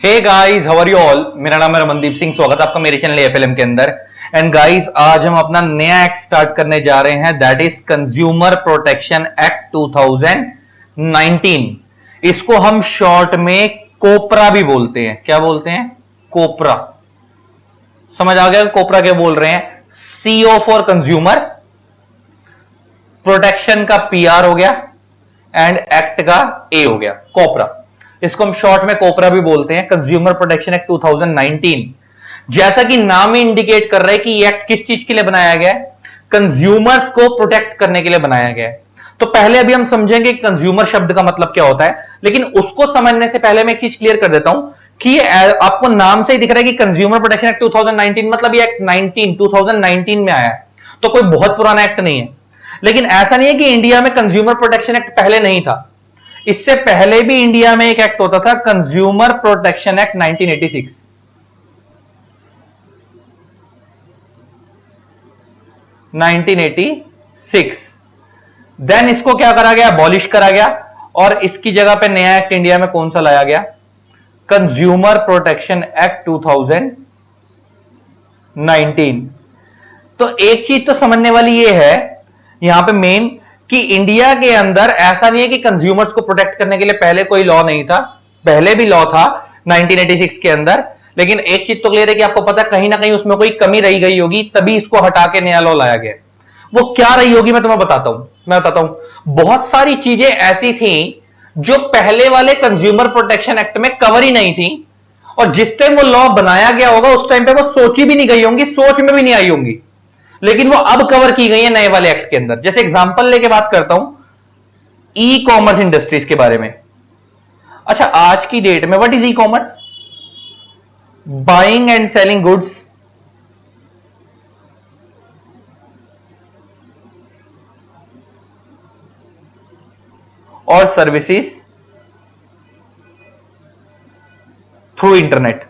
Hey guys, how are you all. मेरा नाम है रमनदीप सिंह। स्वागत है आपका मेरे चैनल एफएलएम के अंदर। एंड गाइस, आज हम अपना नया एक्ट स्टार्ट करने जा रहे हैं, that is consumer protection act 2019। इसको हम शॉर्ट में कोपरा भी बोलते हैं। क्या बोलते हैं? कोपरा। समझ आ गया कोपरा क्या बोल रहे हैं? सीओ फॉर कंज्यूमर, प्रोटेक्शन का पीआर हो गया एंड एक्ट का ए हो गया, कोपरा। इसको हम शॉर्ट में कोपरा भी बोलते हैं, कंज्यूमर प्रोटेक्शन एक्ट 2019। जैसा कि नाम ही इंडिकेट कर रहा है कि ये एक्ट किस चीज के लिए बनाया गया है? कंज्यूमर्स को प्रोटेक्ट करने के लिए बनाया गया है। तो पहले अभी हम समझेंगे कंज्यूमर शब्द का मतलब क्या होता है, लेकिन उसको समझने से पहले मैं एक चीज क्लियर कर देता हूं कि आपको नाम से ही दिख रहा है कि कंज्यूमर प्रोटेक्शन एक्ट 2019, मतलब ये एक्ट 2019 में आया है, तो कोई बहुत पुराना एक्ट नहीं है। लेकिन ऐसा नहीं है कि इंडिया में कंज्यूमर प्रोटेक्शन एक्ट पहले नहीं था। इससे पहले भी इंडिया में एक एक्ट होता था, कंज्यूमर प्रोटेक्शन एक्ट 1986। देन इसको क्या करा गया? अबॉलिश करा गया और इसकी जगह पे नया एक्ट इंडिया में कौन सा लाया गया? Consumer protection act 2019। तो एक चीज तो समझने वाली ये है यहां पे मेन, कि इंडिया के अंदर ऐसा नहीं है कि कंज्यूमर्स को प्रोटेक्ट करने के लिए पहले कोई लॉ नहीं था। पहले भी लॉ था 1986 के अंदर, लेकिन एक चीज तो क्लियर है कि आपको पता कहीं ना कहीं उसमें कोई कमी रही गई होगी, तभी इसको हटा के नया लॉ लाया गया। वो क्या रही होगी मैं तुम्हें बताता हूं। बहुत सारी चीजें ऐसी थी जो पहले वाले कंज्यूमर प्रोटेक्शन एक्ट में कवर ही नहीं थी, और जिस टाइम वो लॉ बनाया गया होगा उस टाइम पे वो सोची भी नहीं गई होंगी, सोच में भी नहीं आई होंगी, लेकिन वो अब कवर की गई है नए वाले एक्ट के अंदर। जैसे एग्जांपल लेके बात करता हूं ई कॉमर्स इंडस्ट्रीज के बारे में। अच्छा, आज की डेट में what is e commerce? Buying and selling goods और सर्विसेज थ्रू इंटरनेट।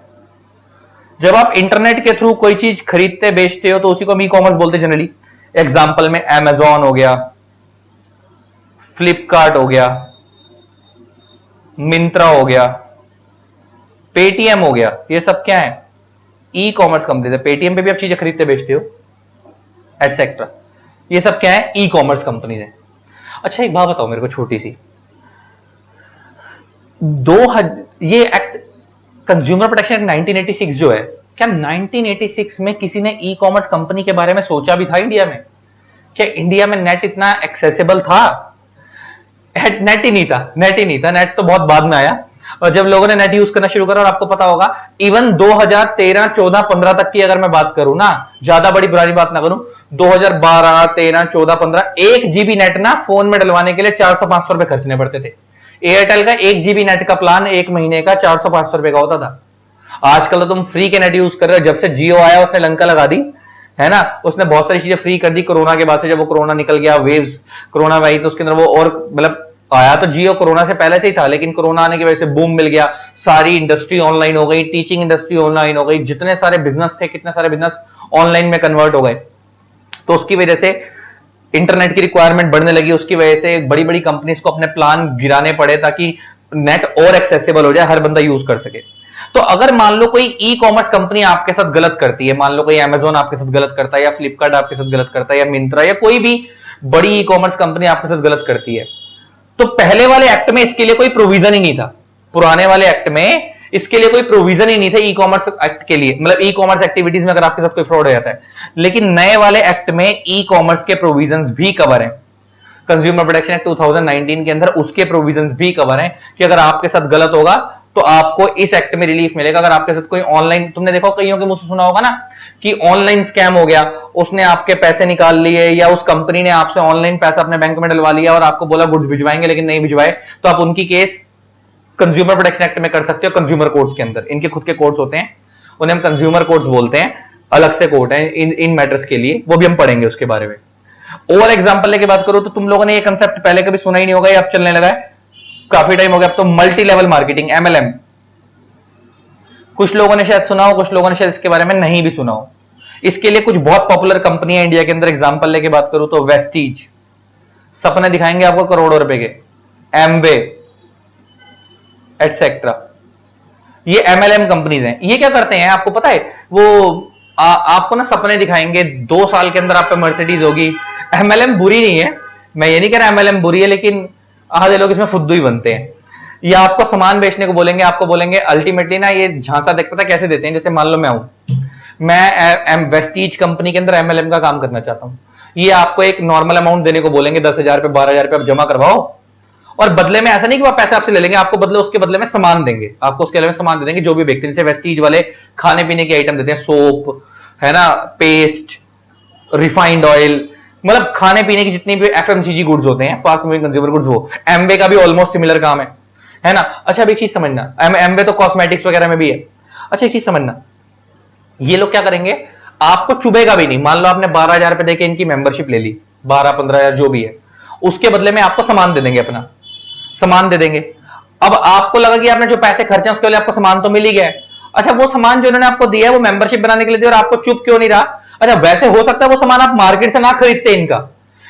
जब आप इंटरनेट के थ्रू कोई चीज खरीदते बेचते हो तो उसी को हम ई कॉमर्स बोलते हैं जनरली। एग्जांपल में अमेजॉन हो गया, फ्लिपकार्ट हो गया, मिंत्रा हो गया, पेटीएम हो गया, ये सब क्या है? ई कॉमर्स कंपनी है। पेटीएम पे भी आप चीजें खरीदते बेचते हो एटसेट्रा, ये सब क्या है? ई कॉमर्स कंपनी है। अच्छा, एक बात बताओ मेरे को छोटी सी, ये एक्ट कंज्यूमर प्रोटेक्शन एक्ट 1986 जो है, क्या 1986 में किसी ने ई कॉमर्स कंपनी के बारे में सोचा भी था इंडिया में? क्या इंडिया में नेट इतना एक्सेसिबल था? नेट ही नहीं था। नेट तो बहुत बाद में आया, और जब लोगों ने नेट यूज करना शुरू करा, और आपको पता होगा इवन 2013, 14, 15 तक की अगर मैं बात करूं ना, ज्यादा बड़ी पुरानी बात ना करूं, 2012, 13, 14, 15 1 जीबी नेट ना फोन में डलवाने के लिए 400-500 रुपए खर्चने पड़ते थे। एयरटेल का 1 जीबी नेट का प्लान एक महीने का 400-500 रुपए का होता था। आजकल तो तुम फ्री के नेट यूज कर रहे हो। जब से जियो आया उसने लंका लगा दी है ना, उसने बहुत सारी चीजें फ्री कर दी कोरोना के बाद से। जब वो कोरोना निकल गया, वेव्स कोरोना आई, तो उसके अंदर वो और मतलब आया तो जियो कोरोना से पहले से ही था, लेकिन कोरोना आने की वजह से बूम मिल गया, सारी इंडस्ट्री ऑनलाइन हो गई, टीचिंग इंडस्ट्री ऑनलाइन हो गई, जितने सारे बिजनेस थे, कितने सारे बिजनेस ऑनलाइन में कन्वर्ट हो गए। तो उसकी वजह से इंटरनेट की रिक्वायरमेंट बढ़ने लगी। उसकी वजह से बड़ी बड़ी कंपनीज को अपने प्लान गिराने पड़े ताकि नेट और एक्सेसिबल हो जाए, हर बंदा यूज कर सके। तो अगर मान लो कोई ई कॉमर्स कंपनी आपके साथ गलत करती है, मान लो कोई अमेजोन आपके साथ गलत करता है, या फ्लिपकार्ट आपके साथ गलत करता है, या मिंत्रा, या कोई भी बड़ी ई कॉमर्स कंपनी आपके साथ गलत करती है, तो पहले वाले एक्ट में इसके लिए कोई प्रोविजन ही नहीं था। पुराने वाले एक्ट में इसके लिए कोई प्रोविजन ही नहीं था ई कॉमर्स एक्ट के लिए, मतलब ई कॉमर्स एक्टिविटीज में अगर आपके साथ कोई फ्रॉड हो जाता है। लेकिन नए वाले एक्ट में ई कॉमर्स के प्रोविजंस भी कवर हैं। कंज्यूमर प्रोटेक्शन एक्ट 2019 के अंदर उसके प्रोविजंस भी कवर हैं कि अगर आपके साथ गलत होगा तो आपको इस एक्ट में रिलीफ मिलेगा। अगर आपके साथ कोई ऑनलाइन, तुमने देखो कईयों के मुंह से सुना होगा ना कि ऑनलाइन स्कैम हो गया, उसने आपके पैसे निकाल लिए, या उस कंपनी ने आपसे ऑनलाइन पैसा अपने बैंक में डलवा लिया और आपको बोला गुड्स भिजवाएंगे लेकिन नहीं भिजवाए, तो आप उनकी केस कंज्यूमर प्रोटेक्शन एक्ट में कर सकते हो। कंज्यूमर कोर्ट्स के अंदर इनके खुद के कोर्ट्स होते हैं, उन्हें हम कंज्यूमर कोर्ट्स बोलते हैं, अलग से कोर्ट है इन मैटर्स के लिए, वो भी हम पढ़ेंगे उसके बारे में। और एग्जांपल लेके बात करो तो तुम लोगों ने ये कंसेप्ट पहले कभी सुना ही नहीं होगा, ये अब चलने लगा है, काफी टाइम हो गया अब तो। मल्टी लेवल मार्केटिंग, एमएलएम, कुछ लोगों ने शायद सुना हो, कुछ लोगों ने शायद इसके बारे में नहीं भी सुना हो। इसके लिए कुछ बहुत पॉपुलर कंपनियां इंडिया के अंदर, एग्जांपल लेके बात करूं तो वेस्टीज, सपने दिखाएंगे आपको करोड़ों रुपए के, एम्बे एटसेट्रा। ये एमएलएम कंपनीज हैं। ये क्या करते हैं आपको पता है? वो आपको ना सपने दिखाएंगे 2 साल के अंदर आप पे मर्सिडीज होगी। एमएलएम बुरी नहीं है, मैं ये नहीं कह रहा एमएलएम बुरी है, लेकिन आधे लोग इसमें फुद्दू ही बनते हैं। ये आपको सामान बेचने को बोलेंगे, आपको बोलेंगे अल्टीमेटली ना ये झांसा देख पता कैसे देते हैं। जैसे मान लो मैं वेस्टीज कंपनी के अंदर एमएलएम का काम करना चाहता हूं। ये आपको एक नॉर्मल अमाउंट देने को बोलेंगे, 10,000 पे 12,000 पे आप जमा करवाओ, और बदले में ऐसा नहीं कि वो पैसे आपसे ले लेंगे, आपको बदले उसके बदले में सामान देंगे, आपको उसके अलावा सामान दे देंगे जो भी बेचते हैं। जैसे वेस्टीज वाले खाने पीने के आइटम देते हैं, सोप है ना, पेस्ट, रिफाइंड ऑयल, मतलब खाने पीने की जितनी भी एफएमसीजी गुड्स होते हैं, फास्ट मूविंग कंज्यूमर गुड्स, वो एमवे का भी ऑलमोस्ट सिमिलर काम है ना। अच्छा अब एक चीज समझना, एमवे तो कॉस्मेटिक्स वगैरह में भी है। अच्छा एक चीज समझना, ये लोग क्या करेंगे, आपको चुभेगा भी नहीं। मान लो आपने 12,000 रुपए देके इनकी मेंबरशिप ले ली, 12-15,000 जो भी है, उसके बदले में आपको सामान दे देंगे, अपना सामान दे देंगे। अब आपको लगा कि आपने जो पैसे खर्चे उसके लिए आपको सामान तो मिल ही गया। अच्छा वो सामान जो उन्होंने आपको दिया है वो मेंबरशिप बनाने के लिए दिया और आपको चुप क्यों नहीं रहा? अच्छा वैसे हो सकता है वो सामान आप मार्केट से ना खरीदते इनका,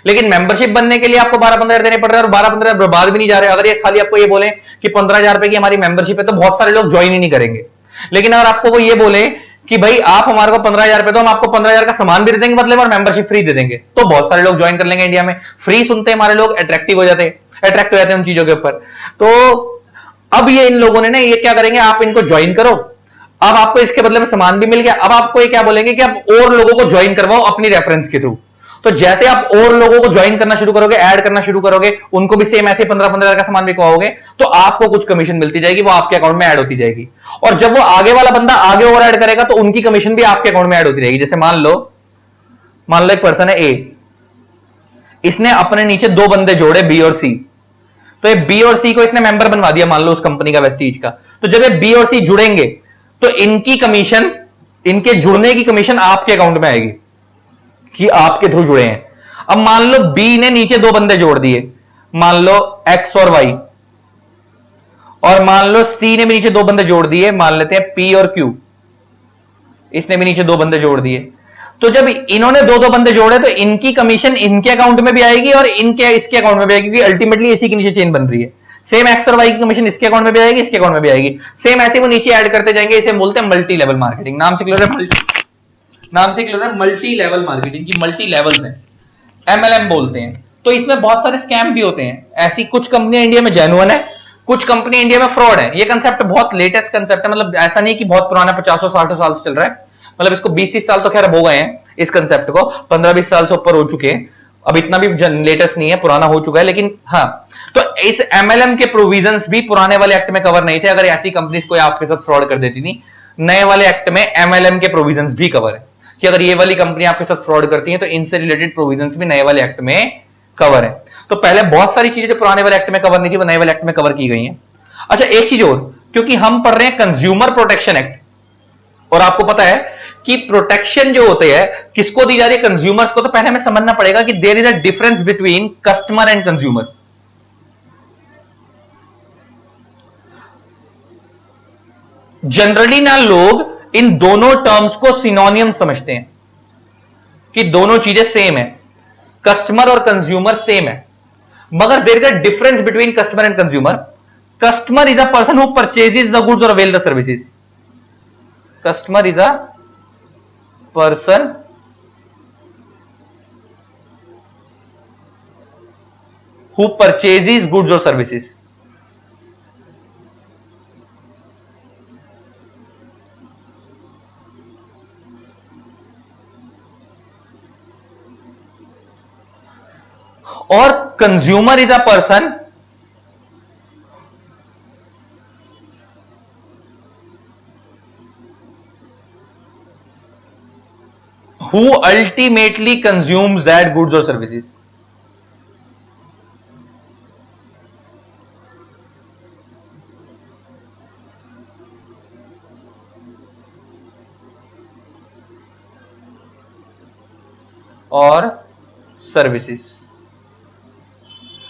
लेकिन मेंबरशिप बनने के लिए आपको 12-15,000 देने पड़ रहे हैं, और 12-15,000 बर्बाद भी नहीं जा रहे। अगर ये खाली आपको ये बोले कि 15,000 रुपए की हमारी मेंबरशिप है तो बहुत सारे लोग ज्वाइन ही नहीं करेंगे। लेकिन अगर आपको वो ये बोले कि भाई आप हमारे को 15,000 रुपए दो, हम आपको 15,000 का सामान भी दे देंगे बदले में और मेंबरशिप फ्री दे देंगे, तो बहुत सारे लोग ज्वाइन कर लेंगे। इंडिया में फ्री सुनते हैं हमारे लोग, अट्रैक्टिव हो जाते हैं, अट्रैक्ट हो जाते हैं उन चीजों के ऊपर। तो अब ये इन लोगों ने ना ये क्या करेंगे, आप इनको ज्वाइन करो, अब आपको इसके बदले में सामान भी मिल गया। अब आपको ये क्या बोलेंगे कि आप और लोगों को ज्वाइन करवाओ अपनी रेफरेंस के थ्रू। तो जैसे आप और लोगों को ज्वाइन करना शुरू करोगे, ऐड करना शुरू करोगे, उनको भी सेम ऐसे 15-15,000 का सामान बिकवाओगे, तो आपको कुछ कमीशन मिलती जाएगी, वो आपके अकाउंट में ऐड होती जाएगी। और जब वो आगे वाला बंदा आगे और ऐड करेगा तो उनकी कमीशन भी आपके अकाउंट में ऐड होती रहेगी। जैसे मान लो एक पर्सन है ए, इसने अपने नीचे 2 बंदे जोड़े बी और सी, तो ये बी और सी को इसने मेंबर बनवा दिया मान लो उस कंपनी का, वेस्टीज का। तो जब ये बी और सी जुड़ेंगे तो इनकी कमीशन, इनके जुड़ने की कमीशन आपके अकाउंट में आएगी कि आपके थ्रू जुड़े हैं। अब मान लो बी ने नीचे 2 बंदे जोड़ दिए, मान लो एक्स और वाई, और मान लो सी ने भी नीचे 2 बंदे जोड़ दिए, मान लेते हैं पी और क्यू, इसने भी नीचे 2 बंदे जोड़ दिए। तो जब इन्होंने 2-2 बंदे जोड़े तो इनकी कमीशन इनके अकाउंट में भी आएगी और इनके इसके अकाउंट में भी आएगी, क्योंकि अल्टीमेटली इसी के नीचे चेन बन रही है। सेम एक्स और वाई की कमीशन इसके अकाउंट में भी आएगी, इसके अकाउंट में भी आएगी, सेम ऐसे वो नीचे ऐड करते जाएंगे। इसे बोलते हैं मल्टी लेवल मार्केटिंग। नाम से क्लियर है? नाम से क्लियर है, मल्टी लेवल मार्केटिंग की मल्टी लेवल्स हैं, एमएलएम बोलते हैं। तो इसमें बहुत सारे स्कैम भी होते हैं। ऐसी कुछ कंपनियां इंडिया में जेन्युइन है, कुछ कंपनी इंडिया में फ्रॉड है। ये कंसेप्ट बहुत लेटेस्ट कंसेप्ट है, मतलब ऐसा नहीं कि बहुत पुराना 50-60 साल से चल रहा है, मतलब इसको 20-30 साल तो खैर हो गए हैं इस कंसेप्ट को, 15-20 साल से ऊपर हो चुके हैं। अब इतना भी लेटेस्ट नहीं है, पुराना हो चुका है, लेकिन हाँ, तो इस एमएलएम के प्रोविजंस भी पुराने वाले एक्ट में कवर नहीं थे। अगर ऐसी कंपनीज कोई आपके साथ फ्रॉड कर देती थी, नए वाले एक्ट में एमएलएम के प्रोविजंस भी कवर है कि अगर ये वाली कंपनी आपके साथ फ्रॉड करती है तो इनसे रिलेटेड प्रोविजंस भी नए वाले एक्ट में कवर है। तो पहले बहुत सारी चीजें जो पुराने वाले एक्ट में कवर नहीं थी वो नए वाले एक्ट में कवर की गई हैं। अच्छा एक चीज और, क्योंकि हम पढ़ रहे हैं कंज्यूमर प्रोटेक्शन एक्ट, और आपको पता है कि प्रोटेक्शन जो होते हैं किसको दी जा रही है, कंज्यूमर्स को। तो पहले हमें समझना पड़ेगा कि there is a difference between customer and consumer. Generally ना लोग इन दोनों टर्म्स को सिनोनियम समझते हैं कि दोनों चीजें सेम है, कस्टमर और कंज्यूमर सेम है, मगर there is a difference between customer and consumer. Customer is a person who purchases the goods or avail the services. Customer is a person who purchases goods or services. और consumer is a person who ultimately consumes that goods or services. और services.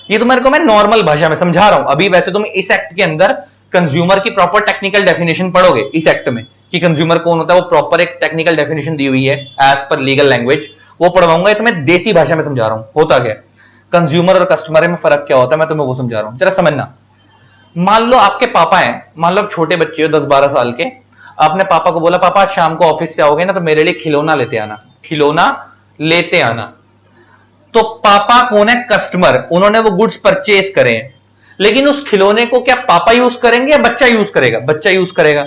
ये तो मेरे को मैं normal भाषा में समझा रहा हूं। अभी वैसे तुम इस एक्ट के अंदर कंज्यूमर की प्रॉपर टेक्निकल डेफिनेशन पढ़ोगे इस एक्ट में कि कंज्यूमर कौन होता है, वो प्रॉपर एक टेक्निकल डेफिनेशन दी हुई है एज पर लीगल लैंग्वेज, वो पढ़वाऊंगा। तो मैं देसी भाषा में समझा रहा हूं होता क्या कंज्यूमर और कस्टमर में फर्क क्या होता है, मैं तुम्हें वो समझा रहा हूं, जरा समझना। मान लो आपके पापा हैं, मान लो आप छोटे बच्चे हो 10-12 साल के, आपने पापा को बोला पापा आज शाम को ऑफिस से आओगे ना तो मेरे लिए खिलौना लेते आना, खिलौना लेते आना। तो पापा कौन है? कस्टमर, उन्होंने वो गुड्स परचेज करे हैं, लेकिन उस खिलौने को क्या पापा यूज करेंगे या बच्चा यूज करेगा? बच्चा यूज करेगा।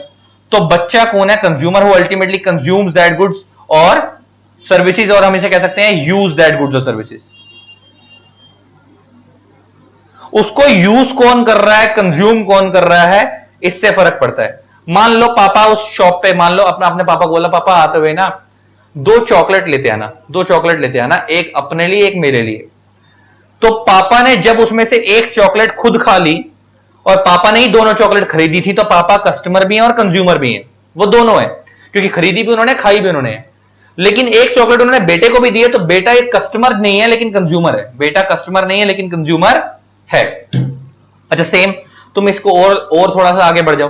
तो बच्चा कौन है? Consumer, who ultimately consumes that goods और सर्विसेज, और हम इसे कह सकते हैं यूज दैट गुड्स और सर्विसेज। उसको यूज कौन कर रहा है, कंज्यूम कौन कर रहा है, इससे फर्क पड़ता है। मान लो पापा उस शॉप पे, मान लो अपने पापा को बोला पापा आते हुए ना 2 चॉकलेट लेते आना, 2 चॉकलेट लेते आना, एक अपने लिए एक मेरे लिए। तो पापा ने जब उसमें से एक चॉकलेट खुद खा ली और पापा ने ही दोनों चॉकलेट खरीदी थी, तो पापा कस्टमर भी हैं और कंज्यूमर भी हैं, वो दोनों है, क्योंकि खरीदी भी उन्होंने, खाई भी उन्होंने। लेकिन एक चॉकलेट उन्होंने बेटे को भी दी है, तो बेटा एक कस्टमर नहीं है लेकिन कंज्यूमर है, बेटा कस्टमर नहीं है लेकिन कंज्यूमर है। अच्छा सेम, तुम इसको और थोड़ा सा आगे बढ़ जाओ,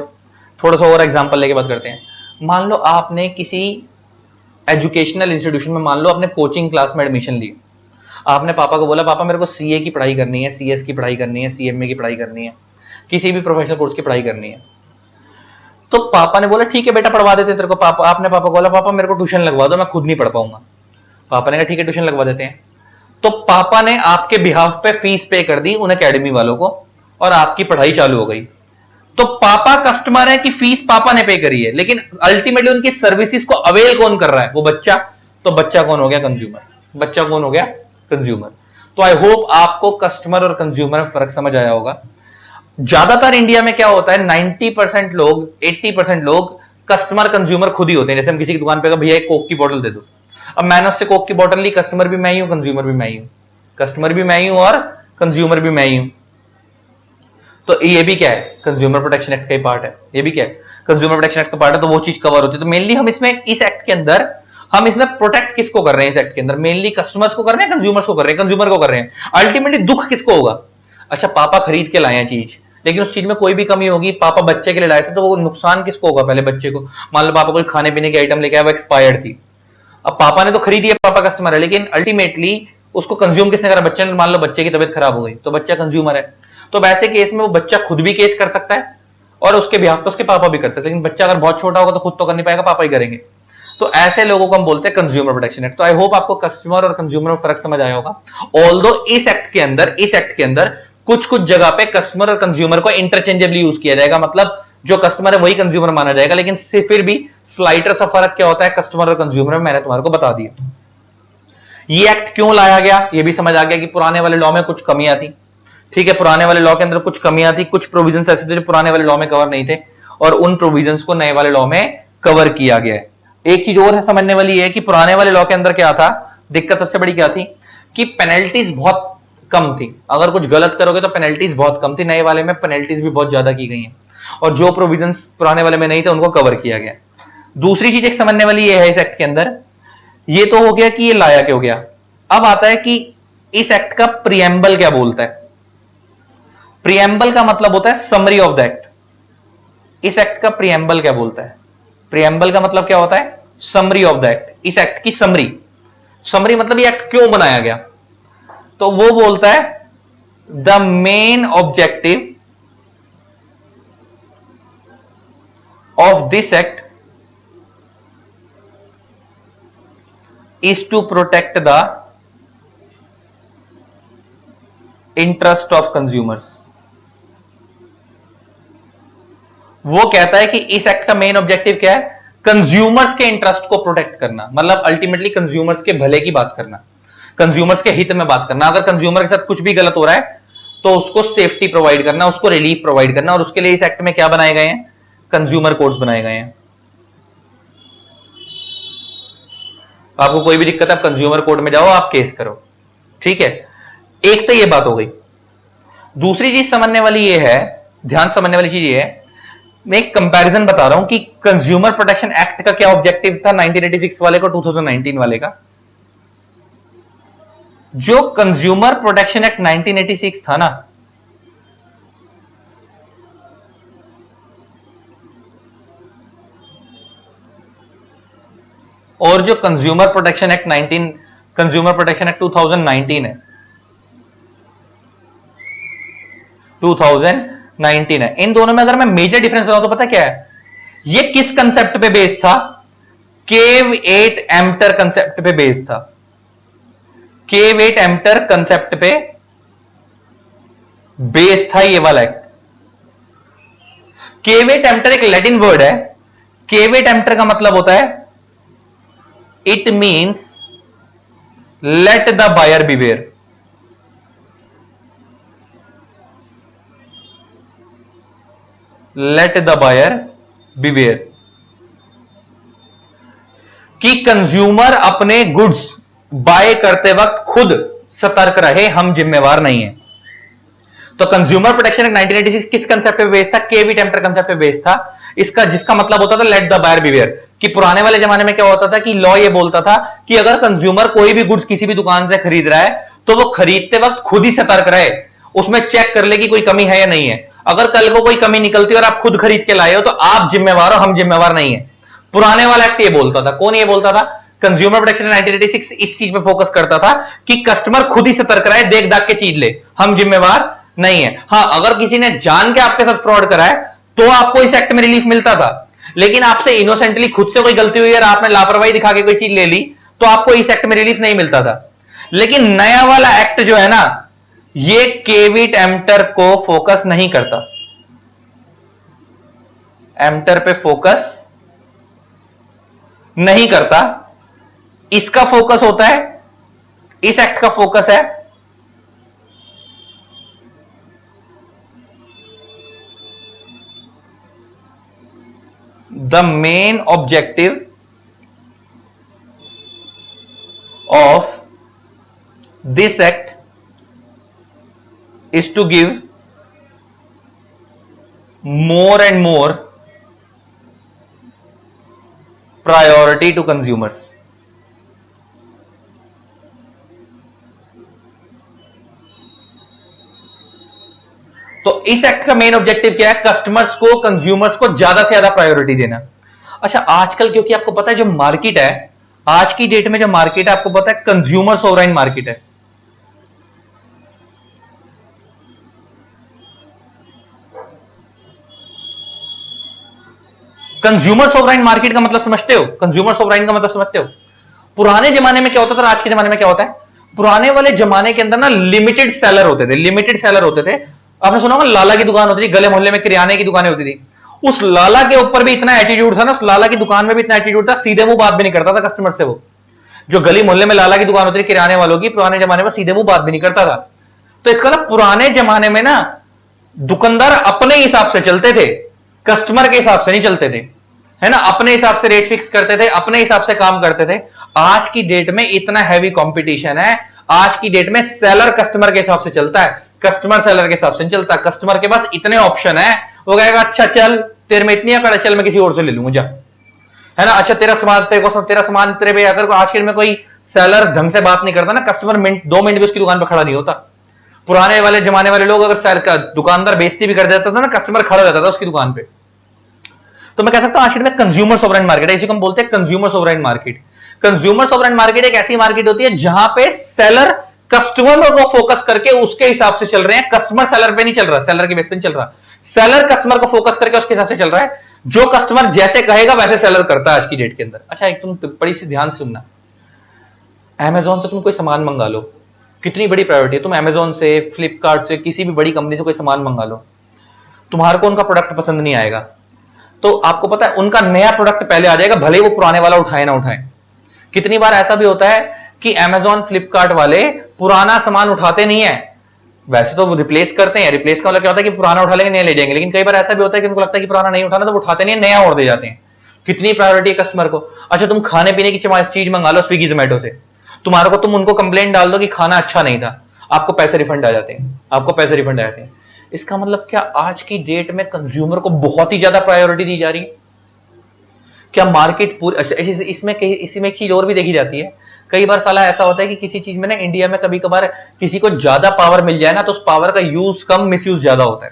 थोड़ा सा और एग्जांपल लेके बात करते हैं। मान लो आपने किसी एजुकेशनल इंस्टीट्यूशन में, मान लो आपने कोचिंग क्लास में एडमिशन ली, आपने पापा को बोला पापा मेरे को सीए की पढ़ाई करनी है, सीएस की पढ़ाई करनी है, सीएमए की पढ़ाई करनी है, किसी भी प्रोफेशनल कोर्स की पढ़ाई करनी है। तो पापा ने बोला ठीक है बेटा पढ़वा देते तेरे को। पापा, आपने पापा को बोला पापा मेरे को ट्यूशन लगवा दो, मैं खुद नहीं पढ़ पाऊंगा। पापा ने कहा ठीक है ट्यूशन लगवा देते हैं। तो पापा ने आपके बिहाफ पे फीस पे कर दी उन एकेडमी वालों को और आपकी पढ़ाई चालू हो गई। तो पापा कस्टमर है कि फीस पापा ने पे करी है, लेकिन अल्टीमेटली उनकी सर्विसेज को अवेल कौन कर रहा है? वो बच्चा। तो बच्चा कौन हो गया? कंज्यूमर। बच्चा कौन हो गया? कंज्यूमर। तो आई होप आपको कस्टमर और कंज्यूमर में फर्क समझ आया होगा। ज्यादातर इंडिया में क्या होता है, 90% लोग, 80% लोग कस्टमर कंज्यूमर खुद ही होते हैं। जैसे हम किसी की दुकान पे कहा भैया एक कोक की बोतल दे दो, अब मैंने उससे कोक की बोतल ली, कस्टमर भी मैं ही हूं, कंज्यूमर भी मैं ही हूं, कस्टमर भी मैं ही हूं और कंज्यूमर भी मैं ही हूं। तो ये भी क्या है? कंज्यूमर प्रोटेक्शन एक्ट का ही पार्ट है। ये भी क्या है? कंज्यूमर प्रोटेक्शन एक्ट का पार्ट है। तो वो चीज कवर होती है। तो मेनली हम इसमें, इस एक्ट के अंदर हम इसमें प्रोटेक्ट किसको कर रहे हैं? इस एक्ट के अंदर मेनली कस्टमर्स को कर रहे हैं, कंज्यूमर्स को कर रहे हैं, कंज्यूमर को कर रहे हैं। अल्टीमेटली दुख किसको होगा? अच्छा पापा खरीद के लाए हैं चीज, लेकिन उस चीज में कोई भी कमी होगी, पापा बच्चे के लिए लाए थे, तो वो नुकसान किसको होगा? पहले बच्चे को। मान लो पापा कोई खाने पीने की आइटम लेके आया, वो एक्सपायर्ड थी, अब पापा ने तो खरीदी है, पापा कस्टमर है, लेकिन अल्टीमेटली उसको कंज्यूम किसने करा? बच्चे ने। मान लो बच्चे की तबीयत खराब हो गई, तो बच्चा कंज्यूमर है। तो वैसे केस में वो बच्चा खुद भी केस कर सकता है और उसके बिहाफ पे उसके पापा भी कर सकते हैं, लेकिन बच्चा अगर बहुत छोटा होगा तो खुद तो कर नहीं पाएगा, पापा ही करेंगे। तो ऐसे लोगों को हम बोलते हैं कंज्यूमर प्रोटेक्शन एक्ट। तो आई होप आपको कस्टमर और कंज्यूमर में फर्क समझ आया होगा। ऑल्दो इस एक्ट के अंदर कुछ कुछ जगह पे कस्टमर और कंज्यूमर को इंटरचेंजेबली यूज किया जाएगा, मतलब जो कस्टमर है वही कंज्यूमर माना जाएगा, लेकिन फिर भी स्लाइटर सा फर्क क्या होता है कस्टमर और कंज्यूमर में, मैंने तुम्हारे को बता दिया। ये एक्ट क्यों लाया गया ये भी समझ आ गया कि पुराने वाले लॉ में कुछ कमियां थी। ठीक है, पुराने वाले लॉ के अंदर कुछ कमियां थी, कुछ प्रोविजंस ऐसे थे जो पुराने वाले लॉ में कवर नहीं थे और उन प्रोविजंस को नए वाले लॉ में कवर किया गया है। एक चीज और है समझने वाली है कि पुराने वाले लॉ के अंदर क्या था, दिक्कत सबसे बड़ी क्या थी कि पेनल्टीज बहुत कम थी। अगर कुछ गलत करोगे तो पेनल्टीज बहुत कम थी। नए वाले में पेनल्टीज भी बहुत ज्यादा की गई हैं और जो प्रोविजंस पुराने वाले में नहीं थे उनको कवर किया गया। दूसरी चीज एक समझने वाली ये है इस एक्ट के अंदर, ये तो हो गया कि ये लाया क्यों गया। अब आता है कि इस एक्ट का प्रिएम्बल क्या बोलता है। प्रिएम्बल का मतलब होता है समरी ऑफ द एक्ट। इस एक्ट का प्रिएम्बल क्या बोलता है? प्रिएम्बल का मतलब क्या होता है? Summary of the act. इस एक्ट की समरी, समरी मतलब ये एक्ट क्यों बनाया गया, तो वो बोलता है the main objective of this act is to protect the interest of consumers। वो कहता है कि इस एक्ट का मेन ऑब्जेक्टिव क्या है? कंज्यूमर्स के इंटरेस्ट को प्रोटेक्ट करना, मतलब अल्टीमेटली कंज्यूमर्स के भले की बात करना, कंज्यूमर्स के हित में बात करना। अगर कंज्यूमर के साथ कुछ भी गलत हो रहा है तो उसको सेफ्टी प्रोवाइड करना, उसको रिलीफ प्रोवाइड करना, और उसके लिए इस एक्ट में क्या बनाए गए हैं? कंज्यूमर कोड्स बनाए गए हैं। आपको कोई भी दिक्कत है आप कंज्यूमर कोर्ट में जाओ, आप केस करो। ठीक है, एक तो ये बात हो गई। दूसरी चीज समझने वाली ये है, ध्यान समझने वाली चीज ये है, मैं एक कंपैरिजन बता रहा हूं कि कंज्यूमर प्रोटेक्शन एक्ट का क्या ऑब्जेक्टिव था 1986 वाले का, 2019 वाले का। जो कंज्यूमर प्रोटेक्शन एक्ट 1986 था ना, और जो कंज्यूमर प्रोटेक्शन एक्ट 2019 है, 2019 19 है। इन दोनों में अगर मैं मेजर डिफरेंस बताऊं तो पता क्या है, ये किस कंसेप्ट पे बेस्ड था, केव 8 एम्प्टर कंसेप्ट पे बेस्ड था। केव 8 एम्प्टर कंसेप्ट पे बेस्ड था ये वाला एक्ट। केव 8 एम्प्टर एक लैटिन वर्ड है। केव 8 एम्प्टर का मतलब होता है, it means late the buyer beware. Late the buyer beware, कि कंज्यूमर अपने गुड्स बाय करते वक्त खुद सतर्क रहे, हम जिम्मेवार नहीं है। तो कंज्यूमर प्रोटेक्शन एक्ट 1986 किस कंसेप्ट पे बेस्ड था, केवी टेम्पर कंसेप्ट पे बेस्ड था। इसका जिसका मतलब होता था लेट द बायर बिवेयर, कि पुराने वाले जमाने में क्या होता था कि लॉ ये बोलता था कि अगर कंज्यूमर कोई भी गुड्स किसी भी दुकान से खरीद रहा है तो वो खरीदते वक्त खुद ही सतर्क रहे, उसमें चेक कर ले कि कोई कमी है या नहीं है। अगर कल को कोई कमी निकलती है और आप खुद खरीद के लाए हो तो आप जिम्मेवार हो, हम जिम्मेवार नहीं है। पुराने वाला एक्ट ये बोलता था। कौन ये बोलता था, कंज्यूमर प्रोटेक्शन 1986 इस चीज पे फोकस करता था कि कस्टमर खुद ही सतर्क रहे, देख दाख के चीज ले, हम जिम्मेवार नहीं है। हां, अगर किसी ने जान के आपके साथ फ्रॉड करा है तो आपको इस एक्ट में रिलीफ मिलता था, लेकिन आपसे इनोसेंटली खुद से कोई गलती हुई और आपने लापरवाही दिखा के कोई चीज ले ली तो आपको इस एक्ट में रिलीफ नहीं मिलता था। लेकिन नया वाला एक्ट जो है ना, ये केविट एम्प्टर को फोकस नहीं करता, एम्प्टर पे फोकस नहीं करता। इसका फोकस होता है, इस एक्ट का फोकस है the main objective of this act is to give more and more priority to consumers। तो इस एक्ट का मेन ऑब्जेक्टिव क्या है, कस्टमर्स को, कंज्यूमर्स को ज्यादा से ज्यादा प्रायोरिटी देना। अच्छा, आजकल क्योंकि आपको पता है जो मार्केट है, आज की डेट में जो मार्केट है आपको पता है कंज्यूमर सोवरेन मार्केट है। कंज्यूमर सोवरेन मार्केट का मतलब समझते हो, कंज्यूमर सोवरेन का मतलब समझते हो। पुराने जमाने में क्या होता था और आज के जमाने में क्या होता है, पुराने वाले जमाने के अंदर ना लिमिटेड सेलर होते थे, लिमिटेड सेलर होते थे। आपने सुना होगा लाला की दुकान होती थी, गले मोहल्ले में किराने की दुकानें होती थी। उस लाला के ऊपर भी इतना एटीट्यूड था ना, उस लाला की दुकान में भी इतना एटीट्यूड था, सीधे मुंह बात भी नहीं करता था कस्टमर से। वो जो गली मोहल्ले में लाला की दुकान होती थी किराने वालों की, पुराने जमाने में सीधे मुंह बात भी नहीं करता था। तो इसका ना पुराने जमाने में ना दुकानदार अपने हिसाब से चलते थे, कस्टमर के हिसाब से नहीं चलते थे, है ना। अपने हिसाब से रेट फिक्स करते थे, अपने हिसाब से काम करते थे। आज की डेट में इतना हैवी कंपटीशन है, आज की डेट में सेलर कस्टमर के हिसाब से चलता है, कस्टमर सेलर के हिसाब से नहीं चलता। कस्टमर के पास इतने ऑप्शन है, वो कहेगा अच्छा चल तेरे में इतनी अकड़, चल मैं किसी और से ले लूंगा जा, है ना। अच्छा तेरा सामान तेरे को, तेरा सामान तेरे पे आता है। आज के दिन में कोई सेलर ढंग से बात नहीं करता ना, कस्टमर मिनट 2 मिनट भी उसकी दुकान पर खड़ा नहीं होता। पुराने वाले जमाने वाले लोग अगर सेल का दुकानदार बेइज्जती भी कर देता था ना, कस्टमर खड़ा रहता था उसकी दुकान पे। तो मैं कह सकता हूं आज में कंज्यूमर सोवरेन मार्केट है, इसी को हम बोलते हैं consumer sovereign market. Consumer sovereign market एक ऐसी मार्केट होती है जहां पे सेलर कस्टमर को फोकस करके उसके हिसाब से चल रहे हैं, कस्टमर सेलर पे नहीं चल रहा, सेलर के बेस पे नहीं चल रहा। सेलर कस्टमर को फोकस करके उसके हिसाब से चल रहा है, जो कस्टमर जैसे कहेगा वैसे सेलर करता है आज की डेट के अंदर। अच्छा, एक तुम बड़ी सी ध्यान से सुनना, अमेजोन से तुम कोई सामान मंगा लो, कितनी बड़ी प्रायोरिटी है। तुम अमेजोन से, फ्लिपकार्ट से, किसी भी बड़ी कंपनी से कोई सामान मंगा लो, तुम्हारे को उनका प्रोडक्ट पसंद नहीं आएगा तो आपको पता है उनका नया प्रोडक्ट पहले आ जाएगा, भले ही वो पुराने वाला उठाए ना उठाए। कितनी बार ऐसा भी होता है कि अमेजोन, फ्लिपकार्ट वाले पुराना सामान उठाते नहीं है, वैसे तो वो रिप्लेस करते हैं। रिप्लेस का मतलब क्या होता है कि पुराना उठा लेंगे, नया ले जाएंगे। लेकिन कई बार ऐसा भी होता है कि उनको लगता है कि पुराना नहीं उठाना, तो वो उठाते नहीं है, नया और दे जाते हैं। कितनी प्रायोरिटी है कस्टमर को। अच्छा, तुम खाने पीने की चीज मंगा लो स्विगी जोमेटो से, तुम्हारे को, तुम उनको कंप्लेंट डाल दो कि खाना अच्छा नहीं था, आपको पैसे रिफंड आ जाते हैं, आपको पैसे रिफंड आ जाते हैं। इसका मतलब क्या आज की डेट में कंज्यूमर को बहुत ही ज्यादा प्रायोरिटी दी जा रही है क्या मार्केट पूरी। अच्छा, इसमें एक चीज और भी देखी जाती है। कई बार साला ऐसा होता है कि किसी चीज में ना, इंडिया में कभी कभार किसी को ज्यादा पावर मिल जाए ना, तो उस पावर का यूज कम, मिसयूज ज्यादा होता है।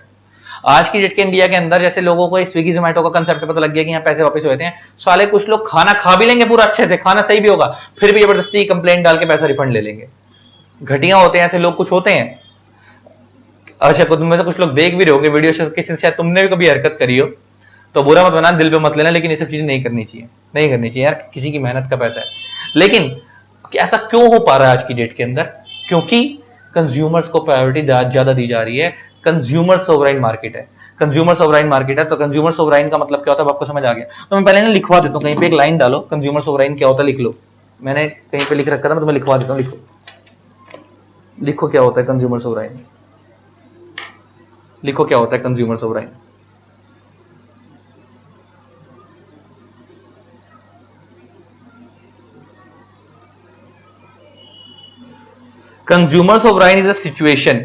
आज की डेट के इंडिया के अंदर जैसे लोगों को स्विगी जोमेटो का कंसेप्ट पता लग गया कि यहाँ पैसे वापस होते हैं, साले कुछ लोग खाना खा भी लेंगे पूरा अच्छे से, खाना सही भी होगा, फिर भी जबरदस्ती कंप्लेंट डाल के पैसा रिफंड ले लेंगे। घटिया होते हैं ऐसे लोग, कुछ होते हैं। अच्छा, कुछ में से कुछ लोग देख भी रहे होगे वीडियो, किसी शायद तुमने भी कभी हरकत करी हो, तो बुरा मत बना, दिल पे मत लेना, लेकिन ये सब चीजें नहीं करनी चाहिए, नहीं करनी चाहिए यार, किसी की मेहनत का पैसा है। लेकिन ऐसा क्यों हो पा रहा है आज की डेट के अंदर? क्योंकि कंज्यूमर्स को प्रायोरिटी ज्यादा दी जा रही है। कंज्यूमर सोवराइन मार्केट है, कंज्यूमर सोवराइन मार्केट है। तो कंज्यूमर सोवराइन का मतलब क्या होता है आपको समझ आ गया? तो मैं पहले ना लिखवा देता हूँ, कहीं पे एक लाइन डालो, कंज्यूमर सोवराइन क्या होता है लिख लो। मैंने कहीं पे लिख रखा था, मैं तुम्हें लिखवा देता हूँ, लिखो लिखो क्या होता है कंज्यूमर सोवराइन, लिखो क्या होता है consumer sovereign. Consumer sovereign is a situation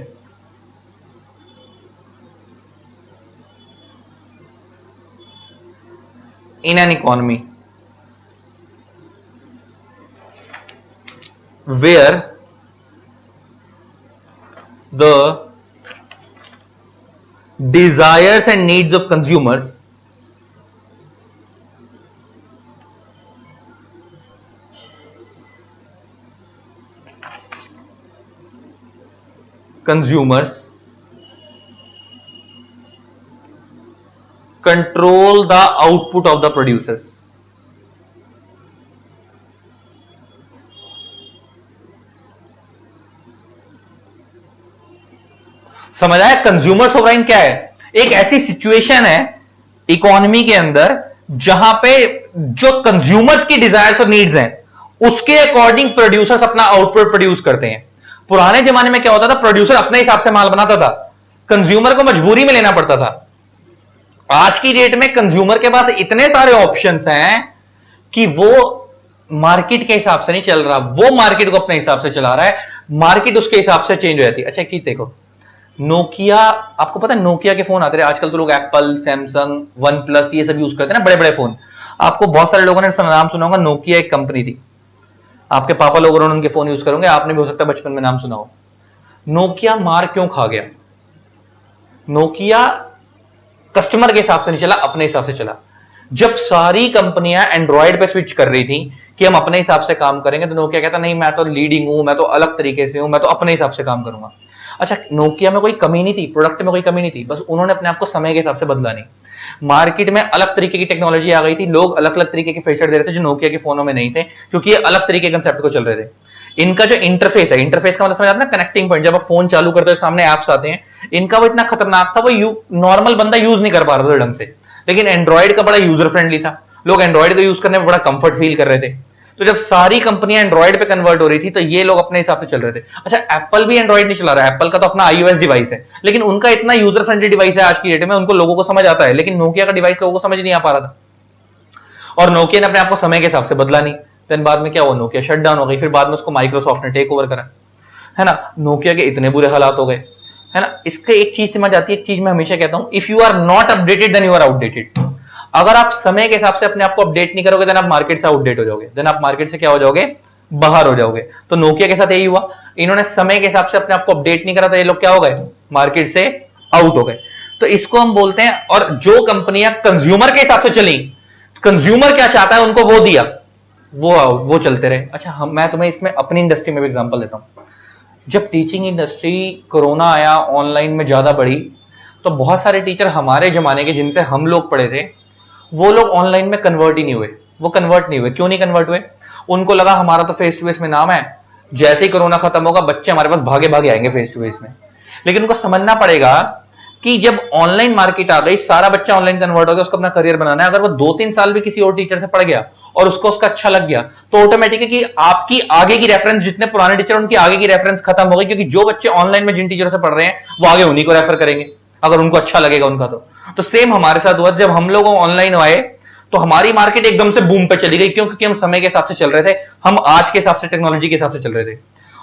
in an economy where the desires and needs of consumers control the output of the producers। समझ आया? कंज्यूमर सोवराइन क्या है? एक ऐसी सिचुएशन है इकोनॉमी के अंदर जहां पे जो कंज्यूमर्स की डिजायर्स और नीड्स हैं उसके अकॉर्डिंग प्रोड्यूसर्स अपना आउटपुट प्रोड्यूस करते हैं। पुराने जमाने में क्या होता था? प्रोड्यूसर अपने हिसाब से माल बनाता था, कंज्यूमर को मजबूरी में लेना पड़ता था। आज की डेट में कंज्यूमर के पास इतने सारे ऑप्शंस हैं कि वो मार्केट के हिसाब से नहीं चल रहा, वो मार्केट को अपने हिसाब से चला रहा है, मार्केट उसके हिसाब से चेंज हो जाती है। अच्छा एक चीज देखो, नोकिया, आपको पता है नोकिया के फोन आते रहे, आजकल तो लोग एप्पल, सैमसंग, वन प्लस ये सब यूज करते हैं ना, बड़े बड़े फोन। आपको बहुत सारे लोगों ने नाम सुना होगा, नोकिया एक कंपनी थी, आपके पापा लोग उनके फोन यूज करोगे, आपने भी हो सकता है बचपन में नाम सुना हो। नोकिया मार क्यों खा गया? नोकिया कस्टमर के हिसाब से नहीं चला, अपने हिसाब से चला। जब सारी कंपनियां एंड्रॉयड पे स्विच कर रही थी कि हम अपने हिसाब से काम करेंगे, तो नोकिया कहता नहीं, मैं तो लीडिंग हूं, मैं तो अलग तरीके से हूं, मैं तो अपने हिसाब से काम करूंगा। अच्छा, नोकिया में कोई कमी नहीं थी, प्रोडक्ट में कोई कमी नहीं थी, बस उन्होंने अपने आप को समय के हिसाब से बदला नहीं। मार्केट में अलग तरीके की टेक्नोलॉजी आ गई थी, लोग अलग अलग तरीके के फीचर दे रहे थे जो नोकिया के फोनों में नहीं थे, क्योंकि ये अलग तरीके के कंसेप्ट को चल रहे थे। इनका जो इंटरफेस है, इंटरफेस का मतलब समझ आता है ना, कनेक्टिंग पॉइंट, जब आप फोन चालू करते हो सामने एप्स आते हैं, इनका वो इतना खतरनाक था, वो नॉर्मल बंदा यूज नहीं कर पा रहा था ढंग से। लेकिन एंड्रॉइड का बड़ा यूजर फ्रेंडली था, लोग एंड्रॉइड को यूज करने में बड़ा कंफर्ट फील कर रहे थे। तो जब सारी कंपनियां एंड्रॉइड पे कन्वर्ट हो रही थी, तो ये लोग अपने हिसाब से चल रहे थे। अच्छा, एप्पल भी एंड्रॉइड नहीं चला रहा है, एप्पल का तो अपना iOS डिवाइस है, लेकिन उनका इतना यूजर फ्रेंडली डिवाइस है आज की डेट में, उनको लोगों को समझ आता है, लेकिन नोकिया का डिवाइस लोगों को समझ नहीं आ पा रहा था। और नोकिया ने अपने आप को समय के हिसाब से बदला नहीं। देन बाद में क्या हुआ? नोकिया शट डाउन हो गई, फिर बाद में उसको माइक्रोसॉफ्ट ने टेक ओवर करा, है ना। नोकिया के इतने बुरे हालात हो गए, है ना। इसके एक चीज समझ आती है, एक चीज मैं हमेशा कहता हूं, if you are not updated then you are outdated. अगर आप समय के हिसाब से अपने आप को अपडेट नहीं करोगे, देन आप मार्केट से आउटडेट हो जाओगे, देन आप मार्केट से क्या हो जाओगे? बाहर हो जाओगे। तो नोकिया के साथ यही हुआ, इन्होंने समय के हिसाब से अपने आप को अपडेट नहीं करा, तो ये लोग क्या हो गए? मार्केट से आउट हो गए। तो इसको हम बोलते हैं, और जो कंपनियां कंज्यूमर के हिसाब से चली, कंज्यूमर क्या चाहता है उनको वो दिया, वो चलते रहे। अच्छा, मैं तुम्हें इसमें अपनी इंडस्ट्री में भी एग्जांपल देता हूं। जब टीचिंग इंडस्ट्री कोरोना आया, ऑनलाइन में ज्यादा बढ़ी, तो बहुत सारे टीचर हमारे जमाने के जिनसे हम लोग पढ़े थे, वो लोग ऑनलाइन में कन्वर्ट ही नहीं हुए। वो कन्वर्ट नहीं हुए, क्यों नहीं कन्वर्ट हुए? उनको लगा हमारा तो फेस टू फेस में नाम है, जैसे ही कोरोना खत्म होगा बच्चे हमारे पास भागे भागे आएंगे फेस टू फेस में। लेकिन उनको समझना पड़ेगा कि जब ऑनलाइन मार्केट आ गई, सारा बच्चा ऑनलाइन कन्वर्ट हो गया, उसको अपना करियर बनाना है। अगर वो 2-3 साल भी किसी और टीचर से पढ़ गया और उसको उसका अच्छा लग गया, तो ऑटोमेटिक है कि आपकी आगे की रेफरेंस, जितने पुराने टीचर उनकी आगे की रेफरेंस खत्म हो गई, क्योंकि जो बच्चे ऑनलाइन में जिन टीचर से पढ़ रहे हैं वो आगे उन्हीं को रेफर करेंगे, अगर उनको अच्छा लगेगा उनका। तो सेम हमारे साथ हुआ, जब हम लोग ऑनलाइन आए तो हमारी मार्केट एकदम से बूम पे चली गई। क्यों? क्योंकि हम समय के हिसाब से चल रहे थे, हम आज के हिसाब से, टेक्नोलॉजी के हिसाब से चल रहे थे।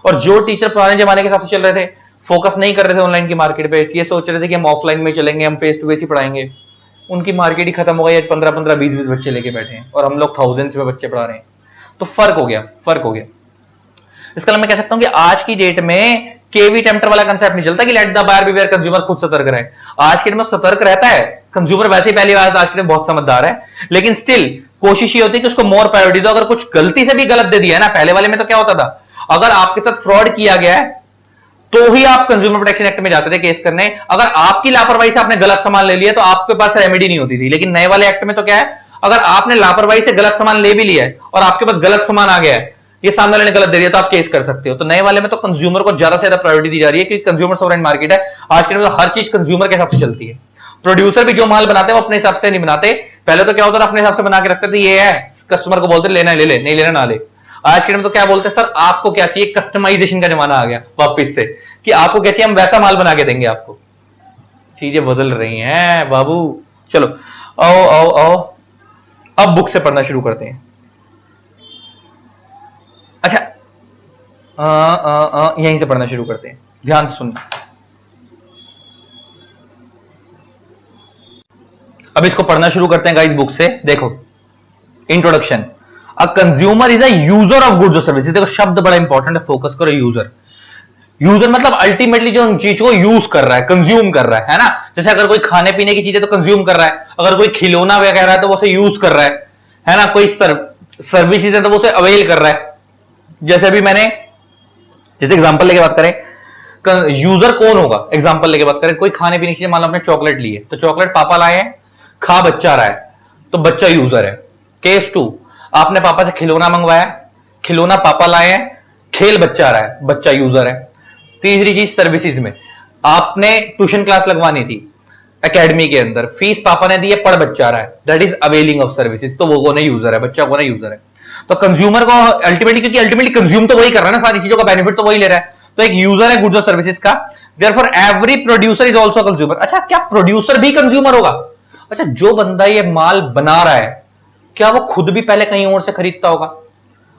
और जो टीचर पुराने जमाने के हिसाब से चल रहे थे, फोकस नहीं कर रहे थे ऑनलाइन की मार्केट पे, ये सोच रहे थे कि हम ऑफलाइन में चलेंगे, हम फेस टू फेस ही पढ़ाएंगे, उनकी मार्केट ही खत्म हो गई। 15-15, 20-20 बच्चे लेके बैठे हैं और हम लोग थाउजेंड्स में बच्चे पढ़ा रहे हैं। तो फर्क हो गया। इसका मैं कह सकता हूं कि आज की डेट में केवी टेम्पटर वाला कंसेप्ट नहीं चलता कि let the buyer beware, consumer खुद सतर्क रहे। आज के डेट में सतर्क रहता है कंज्यूमर, वैसे ही पहली बात आज के डेट बहुत समझदार है, लेकिन स्टिल कोशिश ये होती है कि उसको मोर प्रायोरिटी दो। अगर कुछ गलती से भी गलत दे दिया है ना, पहले वाले में तो क्या होता था, अगर आपके साथ फ्रॉड किया गया है तो ही आप कंज्यूमर प्रोटेक्शन एक्ट में जाते थे केस करने। अगर आपकी लापरवाही से आपने गलत सामान ले लिया तो आपके पास रेमेडी नहीं होती थी। लेकिन नए वाले एक्ट में तो क्या है, अगर आपने लापरवाही से गलत सामान ले भी लिया है और आपके पास गलत सामान आ गया है, ये सामने वाले ने गलत दे दिया, तो आप केस कर सकते हो। तो नए वाले में तो कंज्यूमर को ज्यादा से ज्यादा प्रायोरिटी दी जा रही है, क्योंकि कंज्यूमर सोवरेन मार्केट है। आज के टाइम में तो हर चीज कंज्यूमर के हिसाब से चलती है। प्रोड्यूसर भी जो माल बनाते हैं वो अपने हिसाब से नहीं बनाते। पहले तो क्या होता था, अपने हिसाब से बना के रखते थे, ये है, कस्टमर को बोलते लेना ले ले, नहीं लेना ना ले। आज के टाइम तो क्या बोलते हैं, सर आपको क्या चाहिए, कस्टमाइजेशन का जमाना आ गया वापस से, कि आपको क्या चाहिए, हम वैसा माल बना के देंगे आपको। चीजें बदल रही हैं बाबू। चलो आओ आओ आओ, अब बुक से पढ़ना शुरू करते हैं। अच्छा यहीं से पढ़ना शुरू करते हैं, ध्यान से सुनना। अब इसको पढ़ना शुरू करते हैं गाइस बुक से। देखो, introduction. A consumer is a user of goods और सर्विसेज। देखो शब्द बड़ा इंपॉर्टेंट है, फोकस करो। यूजर, यूजर मतलब अल्टीमेटली जो चीज को यूज कर रहा है, कंज्यूम कर रहा है ना। जैसे अगर कोई खाने पीने की चीज है तो कंज्यूम कर रहा है, अगर कोई खिलौना वगैरह है तो वो उसे यूज कर रहा है ना। कोई सर्विसेज है तो वो उसे अवेल कर रहा है। जैसे अभी मैंने, जैसे एग्जांपल लेके बात करें, यूजर कौन होगा, एग्जांपल लेके बात करें, कोई खाने पीने की चीज, मान लो आपने चॉकलेट ली है, तो चॉकलेट पापा लाए हैं, खा बच्चा रहा है, तो बच्चा यूजर है। केस 2, आपने पापा से खिलौना मंगवाया, खिलौना पापा लाए हैं, खेल बच्चा रहा है, बच्चा यूजर है। तीसरी चीज सर्विसेज में, आपने ट्यूशन क्लास लगवानी थी एकेडमी के अंदर, फीस पापा ने दी है, पढ़ बच्चा रहा है, that is availing of services. तो वो कौन है, यूजर है, बच्चा कौन है, यूजर है। तो कंज्यूमर को अल्टीमेटली, क्योंकि अल्टीमेटली कंज्यूम तो वही कर रहा है ना, सारी चीजों का बेनिफिट तो वही ले रहा है, तो एक यूजर है गुड्स और सर्विसेज का। Therefore every producer is also consumer. अच्छा, क्या प्रोड्यूसर भी कंज्यूमर होगा? अच्छा, जो बंदा ये माल बना रहा है, क्या वो खुद भी पहले कहीं और से खरीदता होगा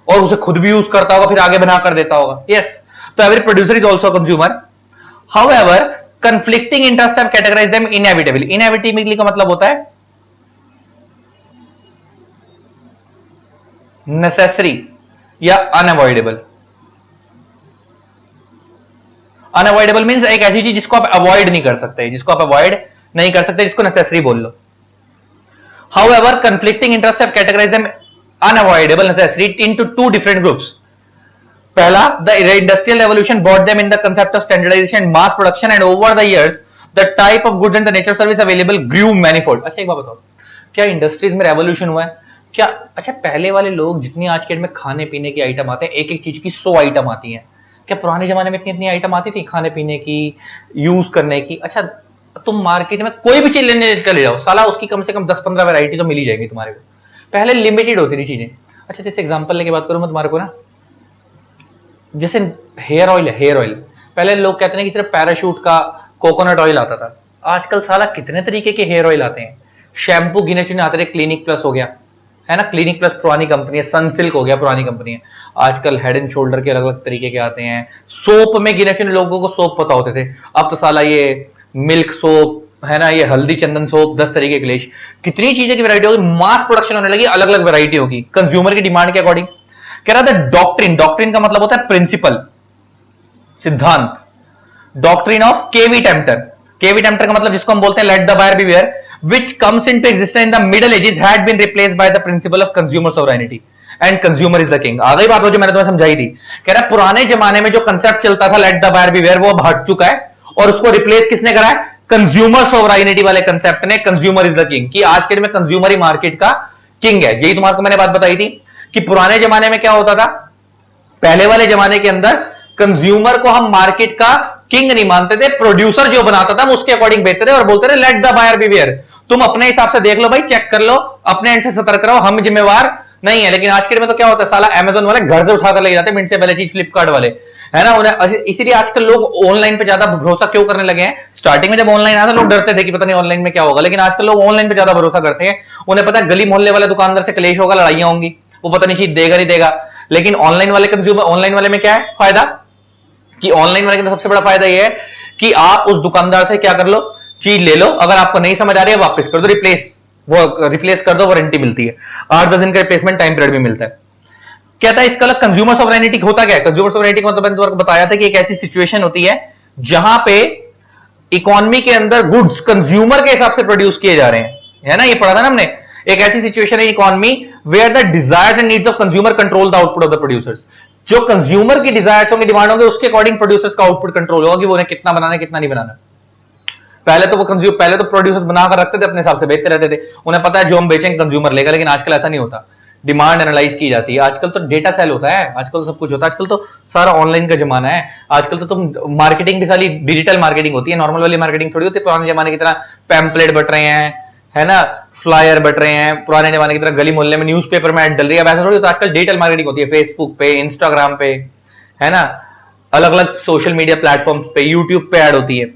और उसे खुद भी यूज करता होगा, फिर आगे बना कर देता होगा? यस। तो every producer is also consumer. However conflicting interest have categorised them inevitably. Inevitably का मतलब होता है नेसेसरी या अनअवॉइडेबल। अनअवॉइडेबल मींस एक ऐसी चीज जिसको आप अवॉइड नहीं कर सकते, जिसको आप अवॉइड नहीं कर सकते, जिसको नेसेसरी बोल लो। However, conflicting interests have categorized them unavoidable necessary into two different groups. पहला, the industrial revolution brought them in the concept of standardization and mass production, and over the years, the type of goods and the nature of service available grew manifold. अच्छा एक बात बताओ, क्या industries में revolution हुआ है क्या? अच्छा, पहले वाले लोग जितनी आज के डेट में खाने पीने की आइटम आते हैं, एक एक चीज की 100 आइटम आती हैं, क्या पुराने जमाने में इतनी इतनी आइटम आती थी खाने पीने की, यूज करने की? अच्छा, तुम मार्केट में कोई भी चीज लेने चले जाओ, साला उसकी कम से कम 10-15 वैरायटी तो मिल ही जाएगी तुम्हारे को। पहले लिमिटेड होती थी चीजें। अच्छा, जैसे एग्जांपल लेके बात करूं मैं तुम्हारे को ना, जैसे हेयर ऑयल है, हेयर ऑयल पहले लोग कहते हैं कि सिर्फ पैराशूट का कोकोनट ऑयल आता था, आजकल साला कितने तरीके के हेयर ऑयल आते हैं। शैम्पू गिने चुने आते थे, क्लिनिक प्लस हो गया है ना, क्लिनिक प्लस पुरानी कंपनी है, सनसिल्क हो गया पुरानी कंपनी है, आजकल हेड एंड शोल्डर के अलग अलग तरीके के आते हैं। सोप में गिने चुने लोगों को सोप पता होते थे, अब तो साला ये मिल्क सोप है ना, ये हल्दी चंदन सोप, 10 तरीके के लेश, कितनी चीजें की वैरायटी होगी, मास प्रोडक्शन होने लगी, अलग अलग वैरायटी होगी कंज्यूमर की डिमांड के अकॉर्डिंग। कह रहा था डॉक्ट्रिन, डॉक्ट्रिन का मतलब होता है प्रिंसिपल, सिद्धांत। Doctrine of caveat emptor, caveat emptor का मतलब जिसको हम बोलते हैं let the buyer beware, which comes into existence in the middle ages had been replaced by the principle of consumer sovereignty and consumer is the king। आ गई बात वो जो मैंने तुम्हें समझाई थी। कह रहा पुराने जमाने में जो कंसेप्ट चलता था लेट द बायर बीवेयर, वो अब हट चुका है और उसको रिप्लेस किसने करा है? कंज्यूमर सोवराइनिटी वाले कंसेप्ट ने, कंज्यूमर इज द किंग, कि आज के दिन में कंज्यूमर ही मार्केट का किंग है। यही तुम्हारे को मैंने बात बताई थी कि पुराने जमाने में क्या होता था, पहले वाले जमाने के अंदर कंज्यूमर को हम मार्केट का किंग नहीं मानते थे, प्रोड्यूसर जो बनाता था हम उसके अकॉर्डिंग बेचते थे और बोलते थे लेट द बायर बीवेयर, तुम अपने हिसाब से देख लो भाई, चेक कर लो, अपने एंड से सतर्क रहो, हम जिम्मेवार नहीं है। लेकिन आज के दिन में तो क्या होता है, साला अमेजोन वाले घर से उठाकर ले जाते हैं, मिनट से पहले चीज फ्लिपकार्ट वाले, है ना। उन्हें इसीलिए आजकल लोग ऑनलाइन पे ज्यादा भरोसा क्यों करने लगे हैं। स्टार्टिंग में जब ऑनलाइन आया था लोग डरते थे कि पता नहीं ऑनलाइन में क्या होगा, लेकिन आजकल लोग ऑनलाइन पे ज्यादा भरोसा करते हैं। उन्हें पता है गली मोहल्ले वाले दुकानदार से क्लेश होगा, लड़ाइयां होंगी, वो पता नहीं चीज देगा नहीं देगा। लेकिन ऑनलाइन वाले कंज्यूमर, ऑनलाइन वाले में क्या है फायदा, कि ऑनलाइन वाले का सबसे बड़ा फायदा यह है कि आप उस दुकानदार से क्या कर लो, चीज ले लो, अगर आपको नहीं समझ आ रही है वापस कर दो, रिप्लेस कर दो, वारंटी मिलती है, 8-10 दिन का रिप्लेसमेंट टाइम पीरियड भी मिलता है। कहता है इसका कंज्यूमर सोवरेनिटी होता क्या है? कंज्यूमर सोवरेनिटी का मतलब मैंने तुम्हारे को बताया था कि एक ऐसी सिचुएशन होती है जहां पे इकोनॉमी के अंदर गुड्स कंज्यूमर के हिसाब से प्रोड्यूस किए जा रहे हैं, है ना, ये पढ़ा था ना हमने। एक ऐसी सिचुएशन है economy where the desires and needs of consumer control the output of the producers. जो कंज्यूमर की डिजायर्स होंगे, डिमांड होंगे, उसके अकॉर्डिंग प्रोड्यूसर्स का आउटपुट कंट्रोल होगा कि वो उन्हें कितना बनाना है कितना नहीं बनाना। पहले तो प्रोड्यूसर्स बनाकर रखते थे, अपने हिसाब से बेचते रहते थे, उन्हें पता है जो हम बेचेंगे कंज्यूमर लेगा। लेकिन आजकल ऐसा नहीं होता, डिमांड एनालाइज की जाती है। आजकल तो डेटा सेल होता है, आजकल तो सब कुछ होता है, आजकल तो सारा ऑनलाइन का जमाना है। आजकल तो तुम मार्केटिंग भी सारी डिजिटल मार्केटिंग होती है, नॉर्मल वाली मार्केटिंग थोड़ी होती है। पुराने जमाने की तरह पैम्पलेट बट रहे हैं, है ना, फ्लायर बट रहे हैं, पुराने जमाने की तरह गली मोहल्ले में न्यूज़पेपर में ऐड डल रही है, वैसा थोड़ी होता है। आजकल डिजिटल मार्केटिंग होती है, फेसबुक पे, इंस्टाग्राम पे, है ना, अलग अलग सोशल मीडिया प्लेटफॉर्म पे, यूट्यूब पे ऐड होती है।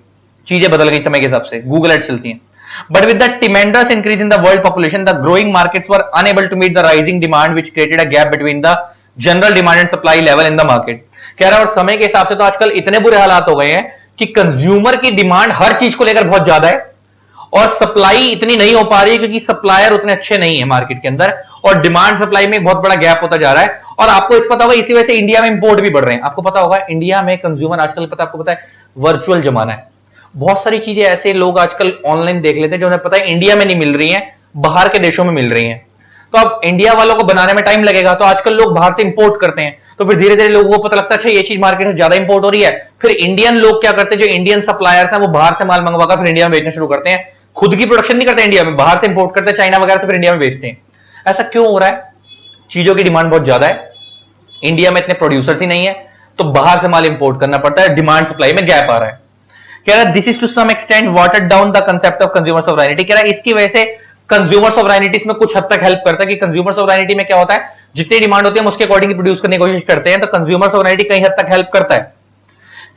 चीजें बदल गई समय के हिसाब से, गूगल एड चलती हैं। But with the tremendous increase in the world population, the growing markets were unable to meet the rising demand, which created a gap between the general demand and supply level in the market. कह रहा है, और समय के हिसाब से तो आजकल इतने बुरे हालात हो गए हैं कि कंज्यूमर की डिमांड हर चीज को लेकर बहुत ज्यादा है और सप्लाई इतनी नहीं हो पा रही है क्योंकि सप्लायर उतने अच्छे नहीं है मार्केट के अंदर, और डिमांड सप्लाई में बहुत बड़ा गैप होता जा रहा है। और आपको इस पता होगा, इसी वजह से इंडिया में इंपोर्ट भी बढ़ रहे हैं। आपको पता होगा इंडिया में कंज्यूमर आजकल, आपको पता है, वर्चुअल जमाना है। बहुत सारी चीजें ऐसे लोग आजकल ऑनलाइन देख लेते हैं जो उन्हें पता है इंडिया में नहीं मिल रही हैं, बाहर के देशों में मिल रही हैं। तो अब इंडिया वालों को बनाने में टाइम लगेगा, तो आजकल लोग बाहर से इंपोर्ट करते हैं। तो फिर धीरे धीरे लोगों को पता लगता है अच्छा ये चीज मार्केट से ज्यादा इंपोर्ट हो रही है। फिर इंडियन लोग क्या करते हैं, जो इंडियन सप्लायर्स हैं वो बाहर से माल मंगवाकर फिर इंडिया में बेचना शुरू करते हैं। खुद की प्रोडक्शन नहीं करते इंडिया में, बाहर से इंपोर्ट करते हैं चाइना वगैरह से, फिर इंडिया में बेचते हैं। ऐसा क्यों हो रहा है? चीजों की डिमांड बहुत ज्यादा है, इंडिया में इतने प्रोड्यूसर्स ही नहीं है, तो बाहर से माल इंपोर्ट करना पड़ता है, डिमांड सप्लाई में गैप आ रहा है। कह रहा है this is to some extent watered down the concept of consumer sovereignty. कह रहा है इसकी वजह से कंज्यूमर सॉवरेनिटी में कुछ हद तक हेल्प करता है कि कंज्यूमर सॉवरेनिटी में क्या होता है, जितनी डिमांड होती है हम उसके अकॉर्डिंग प्रोड्यूस करने की कोशिश करते हैं, तो कंज्यूमर सॉवरेनिटी कहीं हद तक हेल्प करता है।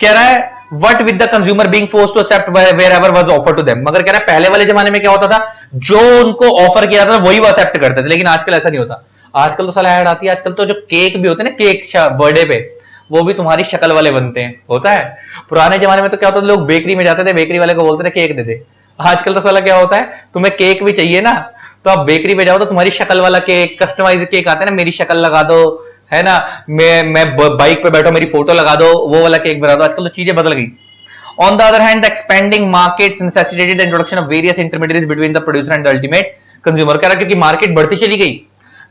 कह रहा है what with the consumer being forced to accept wherever was offered to them. मगर कह रहा है पहले वाले जमाने में क्या होता था, जो उनको ऑफर किया था वही वो एक्सेप्ट करते थे, लेकिन आजकल ऐसा नहीं होता। आजकल तो साला ऐड आती है, आजकल तो जो केक भी होते हैं ना, केक बर्थडे पे, वो भी तुम्हारी शक्ल वाले बनते हैं, होता है। पुराने जमाने में तो क्या होता था, लोग बेकरी में जाते थे, बेकरी वाले को बोलते थे केक दे दे। आजकल तो साला क्या होता है, तुम्हें केक भी चाहिए ना, तो आप बेकरी पे जाओ तो तुम्हारी शक्ल वाला केक, कस्टमाइज केक आता है ना, मेरी शक्ल लगा दो, है ना, मैं बाइक पे बैठो मेरी फोटो लगा दो, वो वाला केक बना दो। आजकल तो चीजें बदल गई। On the other hand, the expanding markets necessitated the introduction of various intermediaries between the producer and the ultimate consumer। कह रहा क्योंकि मार्केट बढ़ती चली गई,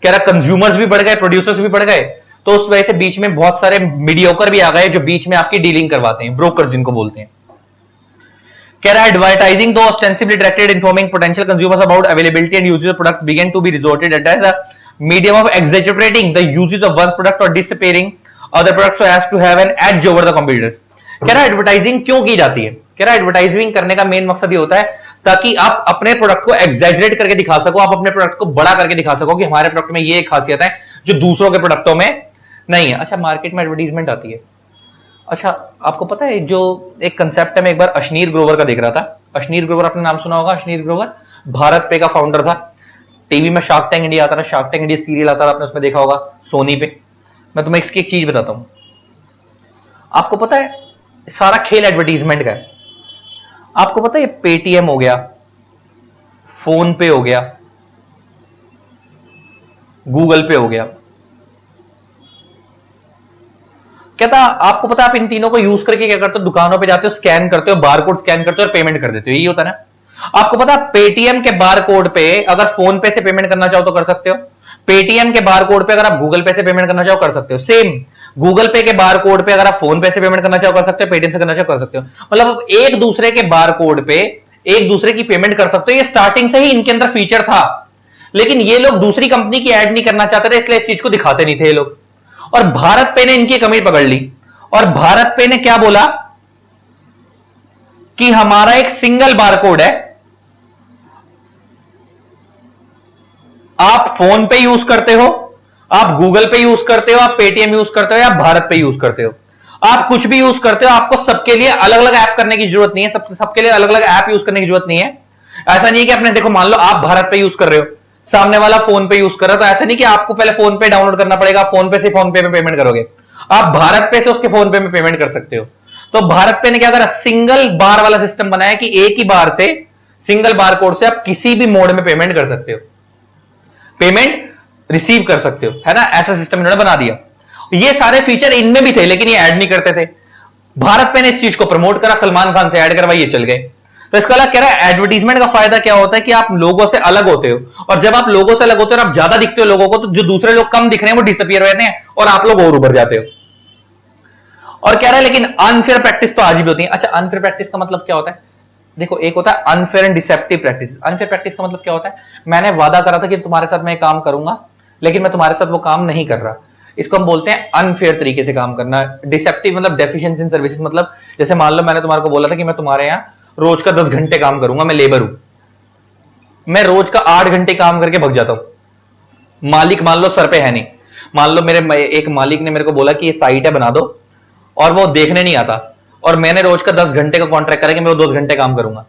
कह रहा कंज्यूमर्स भी बढ़ गए, प्रोड्यूसर्स भी बढ़ गए, तो उस वजह से बीच में बहुत सारे मीडियोकर भी आ गए जो बीच में आपकी डीलिंग करवाते हैं, ब्रोकर्स जिनको बोलते हैं। कह रहा है एडवर्टाइजिंग दो ostensibly directed informing potential consumers about availability and usage of product began to be resorted at as a medium of exaggerating the usage of one's product or disappearing other products so as to have an edge over the competitors। कह रहा है advertising क्यों की जाती है, कह रहा है एडवर्टाइजिंग करने का मेन मकसद ये होता है ताकि आप अपने प्रोडक्ट को एग्जैजरेट करके दिखा सको, आप अपने प्रोडक्ट को बड़ा करके दिखा सको कि हमारे प्रोडक्ट में ये खासियत है जो दूसरों के प्रोडक्टों में नहीं है। अच्छा, मार्केट में एडवर्टाइजमेंट आती है। अच्छा, आपको पता है जो एक कंसेप्ट है, मैं एक बार अश्नीर ग्रोवर का देख रहा था। अश्नीर ग्रोवर, आपने नाम सुना होगा, अश्नीर ग्रोवर भारत पे का फाउंडर था। टीवी में शार्क टैंक इंडिया आता था, शार्क टैंक इंडिया सीरियल आता था, आपने उसमें देखा होगा सोनी पे। मैं तुम्हें इसकी एक चीज बताता हूं, आपको पता है सारा खेल एडवर्टीजमेंट का है। आपको पता है ये पेटीएम हो गया, फोन पे हो गया, गूगल पे हो गया, कहता आपको पता है आप इन तीनों को यूज करके क्या करते हो, दुकानों पे जाते हो, स्कैन करते हो, बारकोड स्कैन करते हो और पेमेंट कर देते हो, यही होता है ना। आपको पता है पेटीएम के बारकोड पे अगर फोन पे से पेमेंट करना चाहो तो कर सकते हो, पेटीएम के बारकोड पे अगर आप गूगल पे से पेमेंट करना चाहो कर सकते हो, सेम गूगल पे के बारकोड पे अगर आप फोन पे से पेमेंट करना चाहो कर सकते हो, पेटीएम से करना चाहो कर सकते हो। मतलब एक दूसरे के बारकोड पे एक दूसरे की पेमेंट कर सकते हो। ये स्टार्टिंग से ही इनके अंदर फीचर था, लेकिन ये लोग दूसरी कंपनी की ऐड नहीं करना चाहते थे, इसलिए इस चीज को दिखाते नहीं थे ये लोग। और भारत पे ने इनकी कमी पकड़ ली और भारत पे ने क्या बोला कि हमारा एक सिंगल बारकोड है, आप फोन पे यूज करते हो, आप गूगल पे यूज करते हो, आप पेटीएम यूज करते हो, या आप भारत पे यूज करते हो, आप कुछ भी यूज करते हो, आपको सबके लिए अलग अलग ऐप करने की जरूरत नहीं है, सबके लिए अलग अलग ऐप यूज करने की जरूरत नहीं है। ऐसा नहीं है कि आपने, देखो मान लो आप भारत पे यूज कर रहे हो, सामने वाला फोन पे यूज कर रहा है, तो ऐसा नहीं कि आपको पहले फोन पे डाउनलोड करना पड़ेगा, आप फोन पे से फोन पे में पेमेंट करोगे, आप भारत पे से उसके फोन पे में पेमेंट कर सकते हो। तो भारत पे ने क्या करा, सिंगल बार वाला सिस्टम बनाया कि एक ही बार से, सिंगल बार कोड से आप किसी भी मोड में पेमेंट कर सकते हो, पेमेंट रिसीव कर सकते हो, है ना, ऐसा सिस्टम इन्होंने बना दिया। ये सारे फीचर इनमें भी थे, लेकिन ये ऐड नहीं करते थे। भारत पे ने इस चीज को प्रमोट करा, सलमान खान से ऐड करवाई, ये चल गए। तो इसका अलग कह रहा है एडवर्टीजमेंट का फायदा क्या होता है कि आप लोगों से अलग होते हो, और जब आप लोगों से अलग होते हो और आप ज्यादा दिखते हो लोगों को, तो जो दूसरे लोग कम दिख रहे हैं वो डिसअपियर रहते हैं और आप लोग और उभर जाते हो। और कह रहा है लेकिन अनफेयर प्रैक्टिस तो आज भी होती है। अच्छा, अनफेयर प्रैक्टिस का मतलब क्या होता है? देखो, एक होता है unfair and deceptive practice. Unfair practice का मतलब क्या होता है? मैंने वादा करा था कि तुम्हारे साथ मैं काम करूंगा, लेकिन मैं तुम्हारे साथ वो काम नहीं कर रहा। इसको हम बोलते हैं अनफेयर तरीके से काम करना। डिसेप्टिव मतलब डेफिशिएंसी इन सर्विसेज, मतलब जैसे मान लो मैंने तुम्हारे को बोला था कि मैं तुम्हारे यहां रोज का 10 घंटे काम करूंगा, मैं लेबर हूं, मैं रोज का 8 घंटे काम करके भग जाता हूं। मालिक मान लो सर पे है नहीं, मान लो मेरे एक मालिक ने मेरे को बोला कि ये साइट है बना दो, और वो देखने नहीं आता, और मैंने रोज का 10 घंटे का कॉन्ट्रैक्ट करा कि मैं वो 10 घंटे काम करूंगा,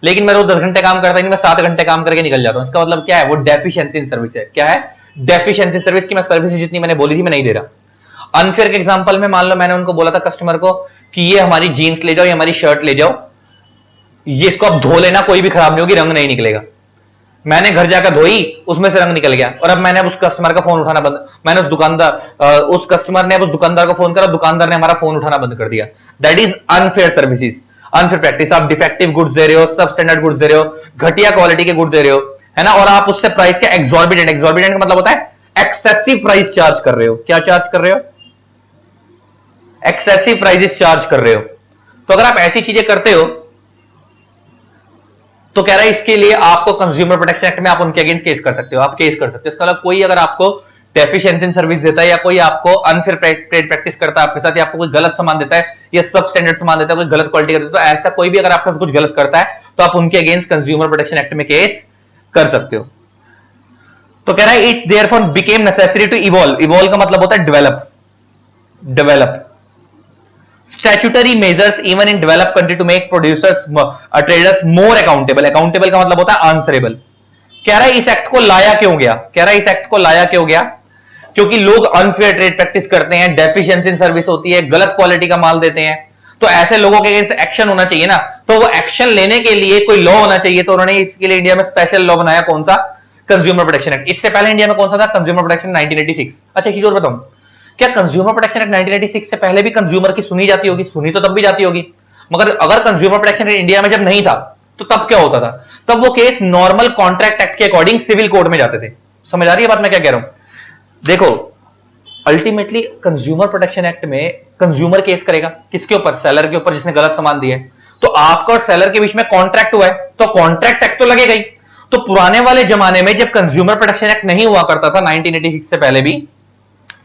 लेकिन मैं रोज 10 घंटे काम करता नहीं, मैं 7 घंटे काम करके निकल जाता हूं। इसका मतलब क्या है? वो डेफिशिएंसी इन सर्विस है। क्या है? डेफिशिएंसी सर्विस की मैं सर्विस जितनी मैंने बोली थी मैं नहीं दे रहा। अनफेयर के एग्जांपल में मान लो मैंने उनको बोला था कस्टमर को कि ये हमारी जीन्स ले जाओ, ये हमारी शर्ट ले जाओ, ये इसको अब धो लेना, कोई भी खराब नहीं होगी, रंग नहीं निकलेगा। मैंने घर जाकर धोई, उसमें से रंग निकल गया, और अब मैंने उस कस्टमर का फोन उठाना बंद, मैंने उस कस्टमर ने उस दुकानदार को फोन करा, दुकानदार ने हमारा फोन उठाना बंद कर दिया। That is unfair services, unfair practice. आप डिफेक्टिव गुड्स दे रहे हो, सब स्टैंडर्ड गुड्स दे रहे हो, घटिया क्वालिटी के गुड्स दे रहे हो, है ना, और आप उससे प्राइस के एक्सॉर्बिटेंट, एक्सॉर्बिटेंट का मतलब होता है एक्सेसिव प्राइस चार्ज कर रहे हो। क्या चार्ज कर रहे हो? एक्सेसिव प्राइसेस चार्ज कर रहे हो। तो अगर आप ऐसी चीजें करते हो तो कह रहा है इसके लिए आपको कंज्यूमर प्रोटेक्शन एक्ट में आप उनके अगेंस्ट केस कर सकते हो, आप केस कर सकते हो। इसका मतलब कोई अगर आपको डेफिशिएंसी इन सर्विस देता है, या कोई आपको अनफेयर ट्रेड प्रैक्टिस करता है आपके साथ, या आपको कोई गलत सामान देता है, या सब स्टैंडर्ड सामान देता है, कोई गलत क्वालिटी का देता है, तो ऐसा कोई भी अगर आपके साथ कुछ गलत करता है तो आप उनके अगेंस्ट कंज्यूमर प्रोटेक्शन एक्ट में केस कर सकते हो। तो कह रहा है it therefore became necessary to evolve. Evolve का मतलब होता है develop, develop statutory measures even in developed country to make producers traders more accountable। accountable का मतलब होता है answerable। कह रहा है इस एक्ट को लाया क्यों गया? कह रहा है इस एक्ट को लाया क्यों गया? क्योंकि लोग अनफेयर ट्रेड प्रैक्टिस करते हैं, डेफिशिएंसी इन सर्विस होती है, गलत क्वालिटी का माल देते हैं, तो ऐसे लोगों के अगेंस्ट एक्शन होना चाहिए ना। तो वो एक्शन लेने के लिए कोई लॉ होना चाहिए, तो उन्होंने इसके लिए इंडिया में स्पेशल लॉ बनाया। कौन सा? Consumer protection act. इससे पहले इंडिया में कौन सा था? Consumer protection 1986। अच्छा, एक चीज और बताऊं, क्या कंज्यूमर प्रोटेक्शन एक्ट 1986 से पहले भी कंज्यूमर की सुनी जाती होगी? सुनी तो तब भी जाती होगी, मगर अगर कंज्यूमर प्रोटेक्शन एक्ट इंडिया में जब नहीं था तो तब क्या होता था? तब वो केस नॉर्मल कॉन्ट्रैक्ट एक्ट के अकॉर्डिंग सिविल कोर्ट में जाते थे। समझ आ रही है बात मैं क्या कह रहा हूं? देखो, अल्टीमेटली कंज्यूमर प्रोटेक्शन एक्ट में कंज्यूमर केस करेगा किसके ऊपर? सेलर के ऊपर, जिसने गलत सामान दिया है। तो आपका और सेलर के बीच में कॉन्ट्रैक्ट हुआ है, तो कॉन्ट्रैक्ट एक्ट तो लगेगा ही। तो पुराने वाले जमाने में जब कंज्यूमर प्रोटेक्शन एक्ट नहीं हुआ करता था 1986 से पहले भी,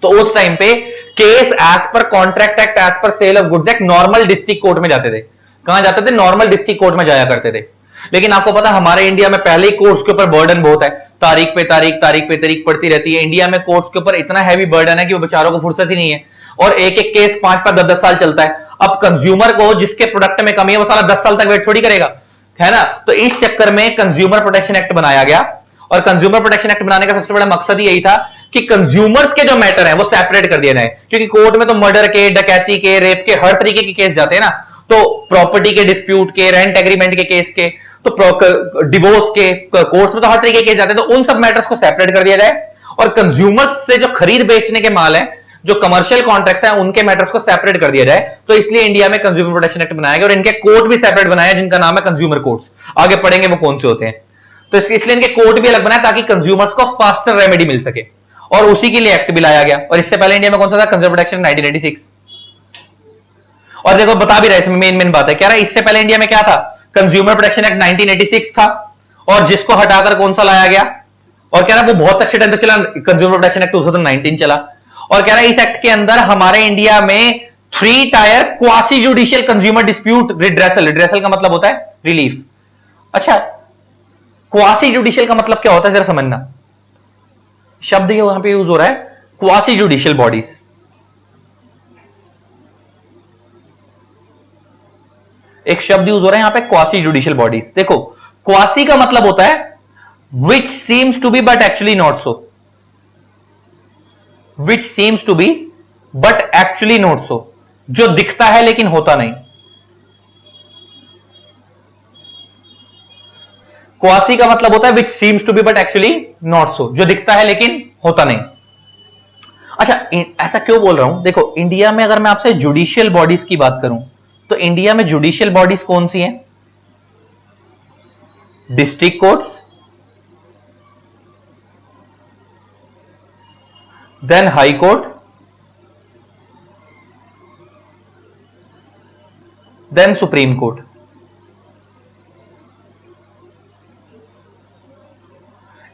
तो उस टाइम पे case as per contract act, as per sale of goods act normal district court में जाते थे। कहां जाते थे? नॉर्मल डिस्ट्रिक्ट कोर्ट में जाया करते थे। लेकिन आपको पता हमारे इंडिया में पहले ही कोर्ट्स के ऊपर बर्डन बहुत है, तारीख पे तारीख, तारीख पे तारीख पड़ती रहती है। इंडिया में कोर्ट्स के ऊपर इतना हैवी बर्डन है कि वो बेचारों को फुर्सत ही नहीं है, और एक एक केस 5-5, 10-10 साल चलता है। अब कंज्यूमर को जिसके प्रोडक्ट में कमी है वो साला 10 साल तक वेट थोड़ी करेगा, है ना। तो इस चक्कर में कंज्यूमर प्रोटेक्शन एक्ट बनाया गया, और कंज्यूमर प्रोटेक्शन एक्ट बनाने का सबसे बड़ा मकसद यही था कि कंज्यूमर्स के जो मैटर है वो सेपरेट कर दिए जाए। क्योंकि कोर्ट में तो मर्डर के, डकैती के, रेप के, हर तरीके के केस जाते हैं ना। तो प्रॉपर्टी के डिस्प्यूट के, रेंट एग्रीमेंट के केस के, तो डिवोर्स के कोर्ट्स में तो हर तरीके के केस जाते हैं। तो उन सब मैटर्स को सेपरेट कर दिया जाए, और कंज्यूमर्स से जो खरीद बेचने के माल है, जो कमर्शियल कॉन्ट्रैक्ट्स हैं, उनके मैटर्स को सेपरेट कर दिया जाए। तो इसलिए इंडिया में कंज्यूमर प्रोटेक्शन एक्ट बनाया गया, और इनके कोर्ट भी सेपरेट बनाया जिनका नाम है कंज्यूमर कोर्ट्स। आगे पढ़ेंगे वो कौन से होते हैं। तो इसलिए इनके कोर्ट भी अलग बनाया ताकि कंज्यूमर्स को फास्टर रेमेडी मिल सके, और उसी के लिए एक्ट भी लाया गया। और इससे पहले इंडिया में कौन सा था? Consumer protection 1986। और देखो बता भी रहे, इसमें मेन मेन बात है। कह रहा है इससे पहले इंडिया में क्या था? कंज्यूमर प्रोटेक्शन एक्ट 1986 था, और जिसको हटाकर कौन सा लाया गया? और कह रहा है वो बहुत अच्छे टाइम तक चला, कंज्यूमर प्रोटेक्शन एक्ट 2019 चला। और कह रहा है इस एक्ट के अंदर हमारे इंडिया में 3 tyre quasi judicial consumer dispute redressal, redressal का मतलब होता है रिलीफ। अच्छा, क्वासी जुडिशियल का मतलब क्या होता है जरा समझना। शब्द यहां पे यूज हो रहा है क्वासी जुडिशियल बॉडीज। एक शब्द यूज हो रहा है यहां पे क्वासी जुडिशियल बॉडीज। देखो, क्वासी का मतलब होता है which seems to be but actually not so, which seems to be but actually not so, जो दिखता है लेकिन होता नहीं। क्वासी का मतलब होता है which seems to be but actually not so, जो दिखता है लेकिन होता नहीं। अच्छा, ऐसा क्यों बोल रहा हूं? देखो, इंडिया में अगर मैं आपसे जुडिशियल बॉडीज की बात करूं, तो इंडिया में जुडिशियल बॉडीज कौन सी हैं? District courts, then high court, then supreme court.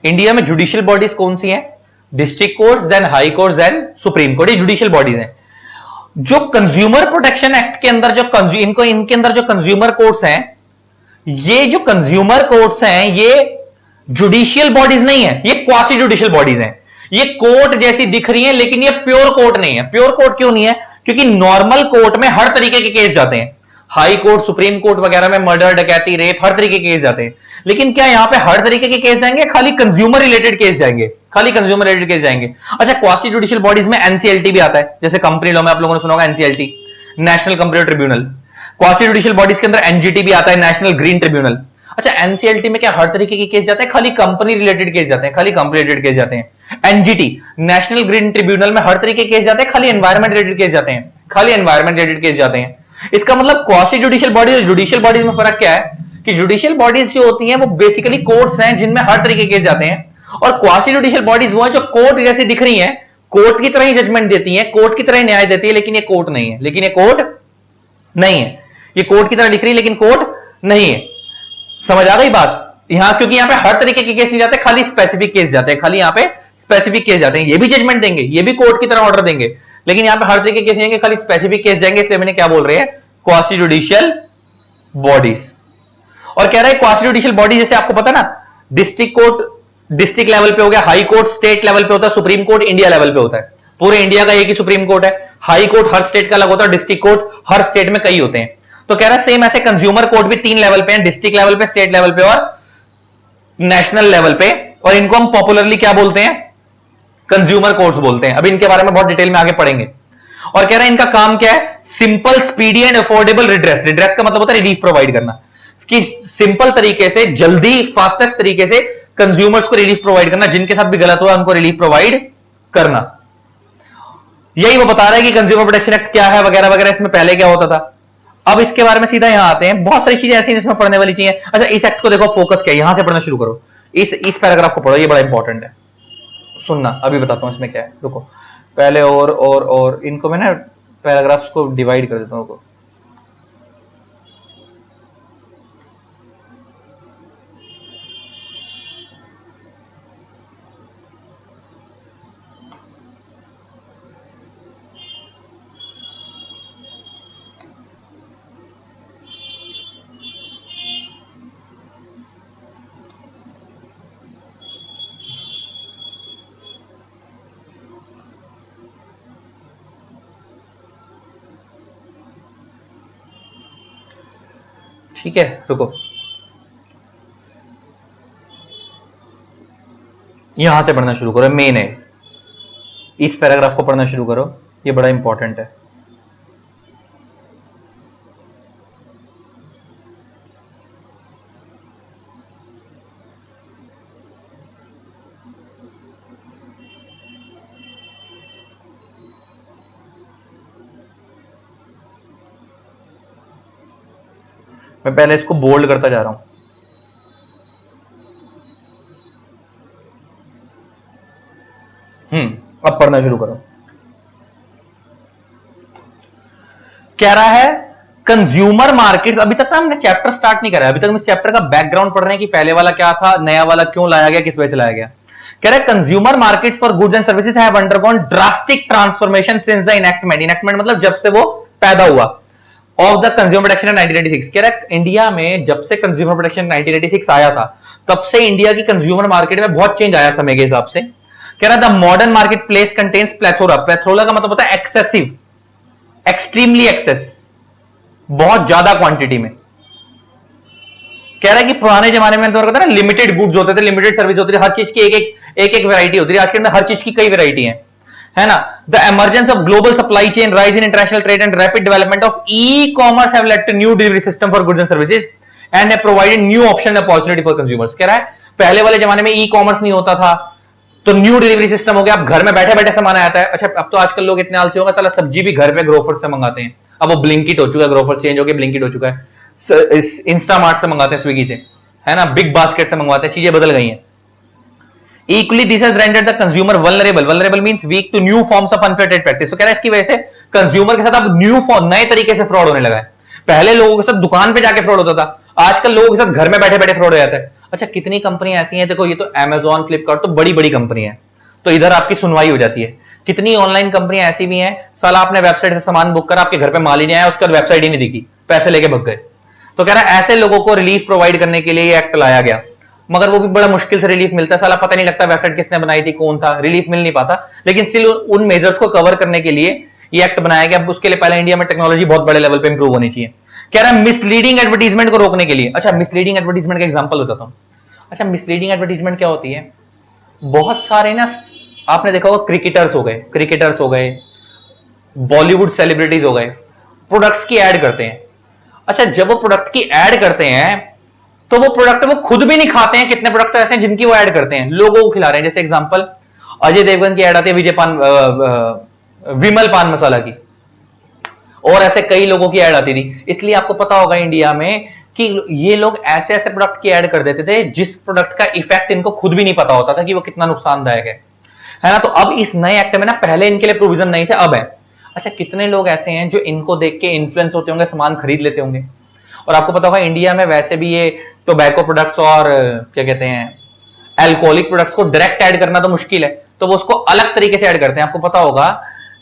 India में जुडिशियल बॉडीज कौन सी हैं? District courts, then high courts, then supreme court, ये जुडिशियल बॉडीज हैं। जो कंज्यूमर प्रोटेक्शन एक्ट के अंदर इनके अंदर जो कंज्यूमर कोर्ट्स हैं, ये जो कंज्यूमर कोर्ट्स हैं ये जुडिशियल बॉडीज नहीं है, ये क्वासी जुडिशियल बॉडीज हैं। ये कोर्ट जैसी दिख रही हैं लेकिन ये प्योर कोर्ट नहीं है। प्योर कोर्ट क्यों नहीं है? क्योंकि नॉर्मल कोर्ट में हर तरीके के केस जाते हैं, हाई कोर्ट, सुप्रीम कोर्ट वगैरह में मर्डर, डकैती, रेप, हर तरीके के केस जाते हैं। लेकिन क्या यहां पे हर तरीके के केस जाएंगे? खाली कंज्यूमर रिलेटेड केस जाएंगे, खाली कंज्यूमर रिलेटेड केस जाएंगे। अच्छा, क्वासी जुडिशियल बॉडीज में एनसीएलटी भी आता है, जैसे कंपनी लॉ में आप लोगों ने सुना होगा NCLT, national company tribunal. Quasi judicial bodies के अंदर एनजीटी भी आता है, नेशनल ग्रीन ट्रिब्यूनल। अच्छा, एनसीएलटी में क्या हर तरीके के केस जाते हैं? खाली कंपनी रिलेटेड केस जाते हैं, खाली कंपनी रिलेटेड केस जाते हैं। एनजीटी, नेशनल ग्रीन ट्रिब्यूनल में हर तरीके के केस जाते हैं, खाली एनवायरमेंट रिलेटेड केस जाते हैं, खाली एनवायरमेंट रिलेटेड केस जाते हैं। इसका मतलब क्वासी जुडिशियल बॉडीज और जुडिशियल बॉडीज में फर्क क्या है कि जुडिशियल बॉडीज जो होती हैं वो बेसिकली कोर्ट्स हैं जिनमें हर तरीके के केस जाते हैं, और क्वासी जुडिशियल बॉडीज वो हैं जो कोर्ट जैसी दिख रही हैं, कोर्ट की तरह ही जजमेंट देती हैं, कोर्ट की तरह ही न्याय देती है, लेकिन ये कोर्ट नहीं है, लेकिन ये कोर्ट नहीं है। ये कोर्ट की तरह दिख रही है लेकिन कोर्ट नहीं है। समझ आ गई बात? यहां क्योंकि यहां पे हर तरीके के केस नहीं जाते, खाली स्पेसिफिक केस जाते हैं, खाली यहां पे स्पेसिफिक केस जाते हैं। ये भी जजमेंट देंगे, ये भी कोर्ट की तरह ऑर्डर देंगे, लेकिन यहां पे हर तरीके के केस जाएंगे, खाली स्पेसिफिक केस जाएंगे। इसलिए मैंने क्या बोल रहे हैं? Quasi judicial bodies. और कह रहा है क्वासी जुडिशियल बॉडी जैसे आपको पता ना, डिस्ट्रिक्ट कोर्ट डिस्ट्रिक्ट लेवल पे हो गया, हाई कोर्ट स्टेट लेवल पे होता है, सुप्रीम कोर्ट इंडिया लेवल पे होता है। पूरे इंडिया का एक ही सुप्रीम कोर्ट है। हाई कोर्ट हर स्टेट का अलग होता है, डिस्ट्रिक्ट कोर्ट हर स्टेट में कई होते हैं। तो कह रहा है सेम ऐसे कंज्यूमर कोर्ट भी 3 लेवल पे हैं, डिस्ट्रिक्ट लेवल पे, स्टेट लेवल पे और नेशनल लेवल पे, और इनको हम पॉपुलरली क्या बोलते हैं? कंज्यूमर कोर्ट्स बोलते हैं। अभी इनके बारे में बहुत डिटेल में आगे पढ़ेंगे। और कह रहा है इनका काम क्या है? Simple, speedy and affordable redress. Redress का मतलब होता है रिलीफ प्रोवाइड करना, कि सिंपल तरीके से, जल्दी, फास्टेस्ट तरीके से कंज्यूमर्स को रिलीफ प्रोवाइड करना, जिनके साथ भी गलत हुआ उनको रिलीफ प्रोवाइड करना। यही वो बता रहा है कि कंज्यूमर प्रोटेक्शन एक्ट क्या है वगैरह वगैरह, इसमें पहले क्या होता था। अब इसके बारे में सीधा यहां आते हैं। बहुत सारी चीजें ऐसी हैं जिसमें पढ़ने वाली चीजें। अच्छा, इस एक्ट को देखो, फोकस क्या है, यहां से पढ़ना शुरू करो। इस पैराग्राफ को पढ़ो, ये बड़ा इंपॉर्टेंट है, सुनना। अभी बताता हूं इसमें क्या है, रुको पहले। और इनको मैं ना पैराग्राफ्स को डिवाइड कर देता हूं। रुको, ठीक है, रुको, यहां से पढ़ना शुरू करो। मेन है, इस पैराग्राफ को पढ़ना शुरू करो, ये बड़ा इंपॉर्टेंट है। मैं पहले इसको बोल्ड करता जा रहा हूं। अब पढ़ना शुरू करो। कह रहा है कंज्यूमर मार्केट्स। अभी तक ना हमने चैप्टर स्टार्ट नहीं करा, अभी तक हम इस चैप्टर का बैकग्राउंड पढ़ रहे हैं कि पहले वाला क्या था, नया वाला क्यों लाया गया, किस वजह से लाया गया। कह रहा है consumer markets for goods and services have undergone drastic transformation since the enactment. Enactment मतलब जब से वो पैदा हुआ, of the consumer protection act 1986। कह रहा है इंडिया में जब से कंज्यूमर प्रोटेक्शन 1986 आया था, तब से इंडिया की कंज्यूमर मार्केट में बहुत चेंज आया समय के हिसाब से। कह रहा है the modern market place contains plethora. Plethora का मतलब होता है एक्सेसिव, एक्सट्रीमली एक्सेस, बहुत ज्यादा क्वांटिटी में। कह रहा है कि पुराने जमाने में तो ना लिमिटेड गुड्स होते थे, लिमिटेड सर्विस होती थी, हर चीज की एक वैरायटी होती थी। आज के अंदर हर चीज की कई वैरायटी है ना। The emergence of global supply chain, rise in international trade and rapid development of e commerce have led to new delivery system for goods and services and have provided new option opportunity for consumers. कह रहा है पहले वाले जमाने में e commerce नहीं होता था, तो न्यू डिलीवरी सिस्टम हो गया, अब घर में बैठे बैठे सामान आता है। अच्छा, अब तो आजकल लोग इतने आलसी हो गए, साला सब्जी भी घर पे ग्रोफर से मंगाते हैं। अब वो ब्लिंकिट हो चुका है, ग्रोफर चेंज हो गया, ब्लिंकिट हो चुका है, इंस्टामार्ट से मंगाते हैं, स्विगी से, है ना, बिग बास्केट से मंगवाते हैं, चीजें बदल गई हैं। Equally, this has rendered the consumer vulnerable. Vulnerable means weak to new forms of unfair trade practice. तो कह रहा है इसकी वजह से कंज्यूमर के साथ अब न्यू फॉर्म, नए तरीके से फ्रॉड होने लगा है। पहले लोगों के साथ दुकान पे जाके फ्रॉड होता था, आजकल लोगों के साथ घर में बैठे बैठे फ्रॉड हो जाता है। अच्छा, कितनी कंपनियां ऐसी हैं, देखो ये तो अमेजॉन फ्लिपकार्ट तो बड़ी बड़ी कंपनी है, तो इधर आपकी सुनवाई हो जाती है। कितनी ऑनलाइन कंपनियां ऐसी भी हैं, साला आपने वेबसाइट से सामान बुक करा, आपके घर पे माल ही नहीं आया, उसके बाद वेबसाइट ही नहीं दिखी, पैसे लेके भग गए। तो कह रहा है ऐसे लोगों को रिलीफ प्रोवाइड करने के लिए ये एक्ट लाया गया, मगर वो भी बड़ा मुश्किल से रिलीफ मिलता है, साला पता नहीं लगता वेबसाइट किसने बनाई थी, कौन था, रिलीफ मिल नहीं पाता। लेकिन स्टिल उन मेजर्स को कवर करने के लिए ये एक्ट बनाया गया। अब उसके लिए पहले इंडिया में टेक्नोलॉजी बहुत बड़े लेवल पे इंप्रूव होनी चाहिए। कह रहा है मिसलीडिंग एडवर्टीजमेंट को रोकने के लिए। अच्छा, मिसलीडिंग एडवर्टीजमेंट का एग्जांपल बताता हूं। अच्छा, मिसलीडिंग एडवर्टीजमेंट क्या होती है, बहुत सारे ना, आपने देखा होगा क्रिकेटर्स हो गए, बॉलीवुड सेलिब्रिटीज हो गए, प्रोडक्ट्स की एड करते हैं। अच्छा, जब वो प्रोडक्ट की एड करते हैं तो वो प्रोडक्ट वो खुद भी नहीं खाते हैं। कितने प्रोडक्ट ऐसे हैं जिनकी वो ऐड करते हैं, लोगों को खिला रहे हैं। जैसे एग्जांपल, अजय देवगन की ऐड आती है विमल पान मसाला की, और ऐसे कई लोगों की ऐड आती थी। इसलिए आपको पता होगा इंडिया में कि ये लोग ऐसे ऐसे प्रोडक्ट की ऐड कर देते थे जिस प्रोडक्ट का इफेक्ट इनको खुद भी नहीं पता होता था कि वो कितना नुकसानदायक है ना। तो अब इस नए एक्ट में ना, पहले इनके लिए प्रोविजन नहीं थे, अब है। अच्छा, कितने लोग ऐसे हैं जो इनको देख के इन्फ्लुएंस होते होंगे, सामान खरीद लेते होंगे। और आपको पता होगा इंडिया में वैसे भी ये टोबैको प्रोडक्ट्स और क्या कहते हैं अल्कोहलिक प्रोडक्ट्स को डायरेक्ट ऐड करना तो मुश्किल है, तो वो उसको अलग तरीके से ऐड करते हैं। आपको पता होगा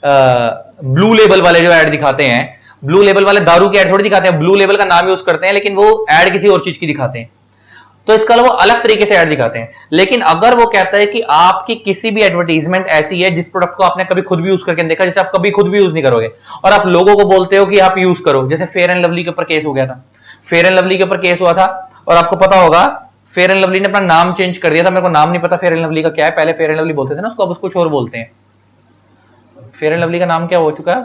ब्लू लेबल वाले जो ऐड दिखाते हैं, ब्लू लेबल वाले दारू की ऐड थोड़ी दिखाते हैं, ब्लू लेबल का नाम यूज करते हैं, लेकिन वो ऐड किसी और चीज की दिखाते हैं। तो इसका वो अलग तरीके से ऐड दिखाते हैं। लेकिन अगर वो कहता है कि आपकी किसी भी एडवर्टीजमेंट ऐसी है जिस प्रोडक्ट को आपने कभी खुद भी यूज करके देखा, जैसे आप कभी खुद भी यूज नहीं करोगे और आप लोगों को बोलते हो कि आप यूज करो, जैसे फेयर एंड लवली के ऊपर केस हो गया था। फेयर एंड लवली के ऊपर केस हुआ था और आपको पता होगा फेयर एंड लवली ने अपना नाम चेंज कर दिया था। मेरे को नाम नहीं पता फेयर एंड लवली का क्या है, पहले फेयर एंड लवली बोलते थे ना उसको, अब उसको कुछ और बोलते हैं। फेयर एंड लवली का नाम क्या हो चुका है,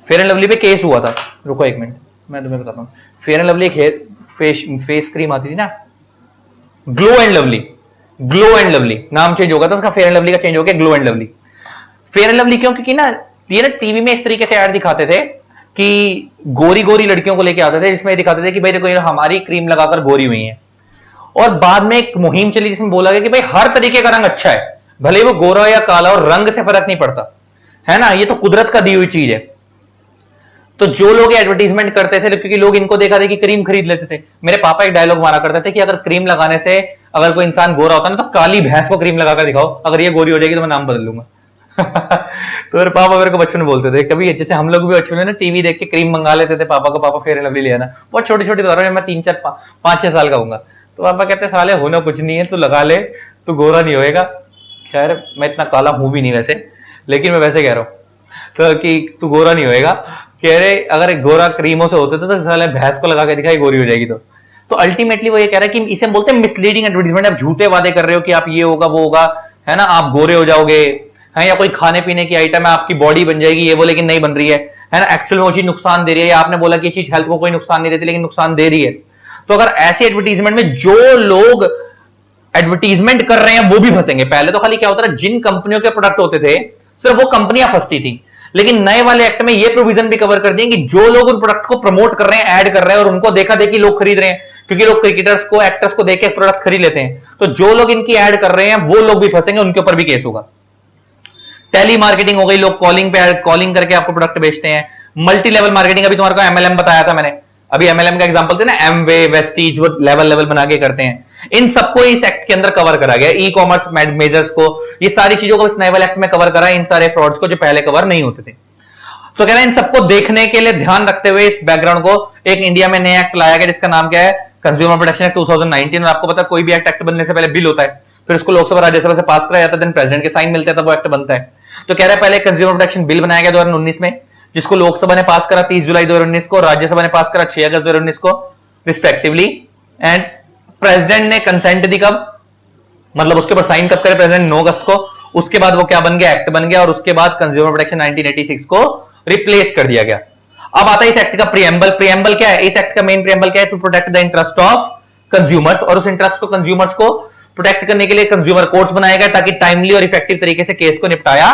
फेयर एंड लवली पे केस हुआ था, रुको एक मिनट मैं तुम्हें बताता हूं। फेयर एंड लवली एक फेस क्रीम आती थी ना, ग्लो एंड लवली नाम चेंज होगा था उसका, फेयर एंड लवली का चेंज हो गया glow and lovely. Fair and lovely क्यों, क्योंकि ना ये ना टीवी में इस तरीके से ऐड दिखाते थे कि गोरी गोरी लड़कियों को लेके आते थे, जिसमें दिखाते थे कि भाई देखो ये हमारी क्रीम लगाकर गोरी हुई है। और बाद में एक मुहिम चली जिसमें बोला गया कि भाई हर तरीके का रंग अच्छा है, भले वो गोरा या काला, और रंग से फर्क नहीं पड़ता है ना, ये तो कुदरत का दी हुई चीज है। तो जो लोग एडवर्टीजमेंट करते थे, क्योंकि लोग इनको देखा थे कि क्रीम खरीद लेते थे। मेरे पापा एक डायलॉग मारा करते थे कि अगर क्रीम लगाने से अगर कोई इंसान गोरा होता ना तो काली भैंस को क्रीम लगाकर दिखाओ, अगर ये गोरी हो जाएगी तो मैं नाम बदल लूंगा। तो मेरे पापा मेरे को बचपन में बोलते थे, कभी जैसे हम लोग भी बचपन में ना टीवी देख के क्रीम मंगा लेते थे पापा को, पापा फेयर एंड लवली ले आना। बहुत छोटी छोटी दौरान में मैं 3-4-5-6 साल का हूंगा, तो पापा कहते साले होना कुछ नहीं है, तू लगा ले, तू गोरा नहीं होएगा। खैर मैं इतना काला हूं भी नहीं वैसे, लेकिन मैं वैसे कह रहा हूं तो कि तू गोरा नहीं होएगा। कह रहे अगर गोरा क्रीमों से होते तो साले भैंस को लगा के दिखाई गोरी हो जाएगी। तो अल्टीमेटली वो ये कह रहा है कि इसे बोलते हैं मिसलीडिंग एडवर्टीजमेंट। आप झूठे वादे कर रहे हो कि आप ये होगा वो होगा, है ना, आप गोरे हो जाओगे, है, या कोई खाने पीने की आइटम है आपकी बॉडी बन जाएगी, ये वो, लेकिन नहीं बन रही है ना, एक्चुअल में वो चीज नुकसान दे रही है, या आपने बोला कि ये चीज हेल्थ को कोई नुकसान नहीं देती लेकिन नुकसान दे रही है। तो अगर ऐसे एडवर्टीजमेंट में जो लोग एडवर्टीजमेंट कर रहे हैं वो भी फंसेंगे। पहले तो खाली क्या होता था, जिन कंपनियों के प्रोडक्ट होते थे सिर्फ वो कंपनियां फंसती थी, लेकिन नए वाले एक्ट में ये प्रोविजन भी कवर कर दिए कि जो लोग उन प्रोडक्ट को प्रमोट कर रहे हैं, ऐड कर रहे हैं, और उनको देखा देखी लोग खरीद रहे हैं, क्योंकि लोग क्रिकेटर्स को, एक्टर्स को देख के प्रोडक्ट खरीद लेते हैं, तो जो लोग इनकी ऐड कर रहे हैं वो लोग भी फंसेंगे, उनके ऊपर भी केस होगा। टेली मार्केटिंग हो गई, लोग कॉलिंग पे कॉलिंग करके आपको प्रोडक्ट बेचते हैं। मल्टी लेवल मार्केटिंग, अभी तुम्हारे को एमएलएम बताया था मैंने, अभी एमएलएम का एग्जांपल थे ना, एमवे, वेस्टीज, वो लेवल बना के करते हैं। इन सबको इस एक्ट के अंदर कवर करा गया, ई कॉमर्स मेजर्स को, ये सारी चीजों को इस नए वाले एक्ट में कवर करा, इन सारे फ्रॉड्स को जो पहले कवर नहीं होते थे। तो कह रहे हैं इन सबको देखने के लिए, ध्यान रखते हुए इस बैकग्राउंड को, एक इंडिया में नया एक्ट लाया गया जिसका नाम क्या है, कंज्यूमर प्रोटेक्शन एक्ट 2019। और आपको पता है कोई भी एक्ट बनने से पहले बिल होता है, फिर उसको लोकसभा राज्यसभा से पास कराया जाता है, देन प्रेसिडेंट के साइन मिलते हैं, तब वो एक्ट बनता है। तो कह रहा है पहले कंज्यूमर प्रोटेक्शन बिल बनाया गया 2019 में, जिसको लोकसभा ने पास करा 30 जुलाई 2019 को, राज्यसभा ने पास करा 6 अगस्त 2019 को रिस्पेक्टिवली। एंड प्रेसिडेंट ने कंसेंट दी कब, मतलब उसके ऊपर साइन कब करे प्रेसिडेंट, 9 अगस्त को। उसके बाद वो क्या बन गया, एक्ट बन गया, और उसके बाद कंज्यूमर प्रोटेक्शन 1986 को रिप्लेस कर दिया गया। अब आता है इस एक्ट का प्रीएम्बल। प्रीएम्बल क्या है, इस एक्ट का मेन प्रीएम्बल क्या है, to protect the interest of consumers, और उस इंटरेस्ट को, कंज्यूमर्स को प्रोटेक्ट करने के लिए कंज्यूमर कोर्ट्स बनाए गए ताकि टाइमली और इफेक्टिव तरीके से केस को निपटाया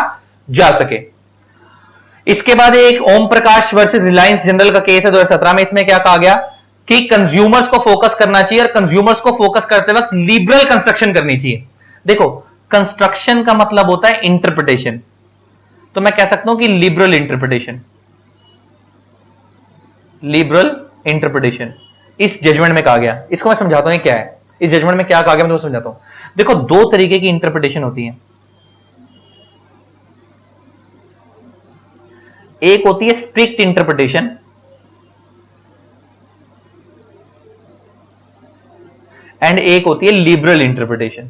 जा सके। इसके बाद एक ओम प्रकाश वर्सेस रिलायंस जनरल का केस है 2017 में। इसमें क्या कहा गया कि कंज्यूमर्स को फोकस करना चाहिए, और कंज्यूमर्स को फोकस करते वक्त लिबरल कंस्ट्रक्शन करनी चाहिए। देखो, कंस्ट्रक्शन का मतलब होता है इंटरप्रिटेशन, तो मैं कह सकता हूं कि लिबरल इंटरप्रिटेशन, लिबरल इंटरप्रिटेशन इस जजमेंट में कहा गया। इसको मैं समझाता हूं क्या है, इस जजमेंट में क्या कहा गया मैं तुमको समझाता हूं। देखो दो तरीके की इंटरप्रिटेशन होती है, एक होती है स्ट्रिक्ट इंटरप्रिटेशन एंड एक होती है लिबरल इंटरप्रिटेशन।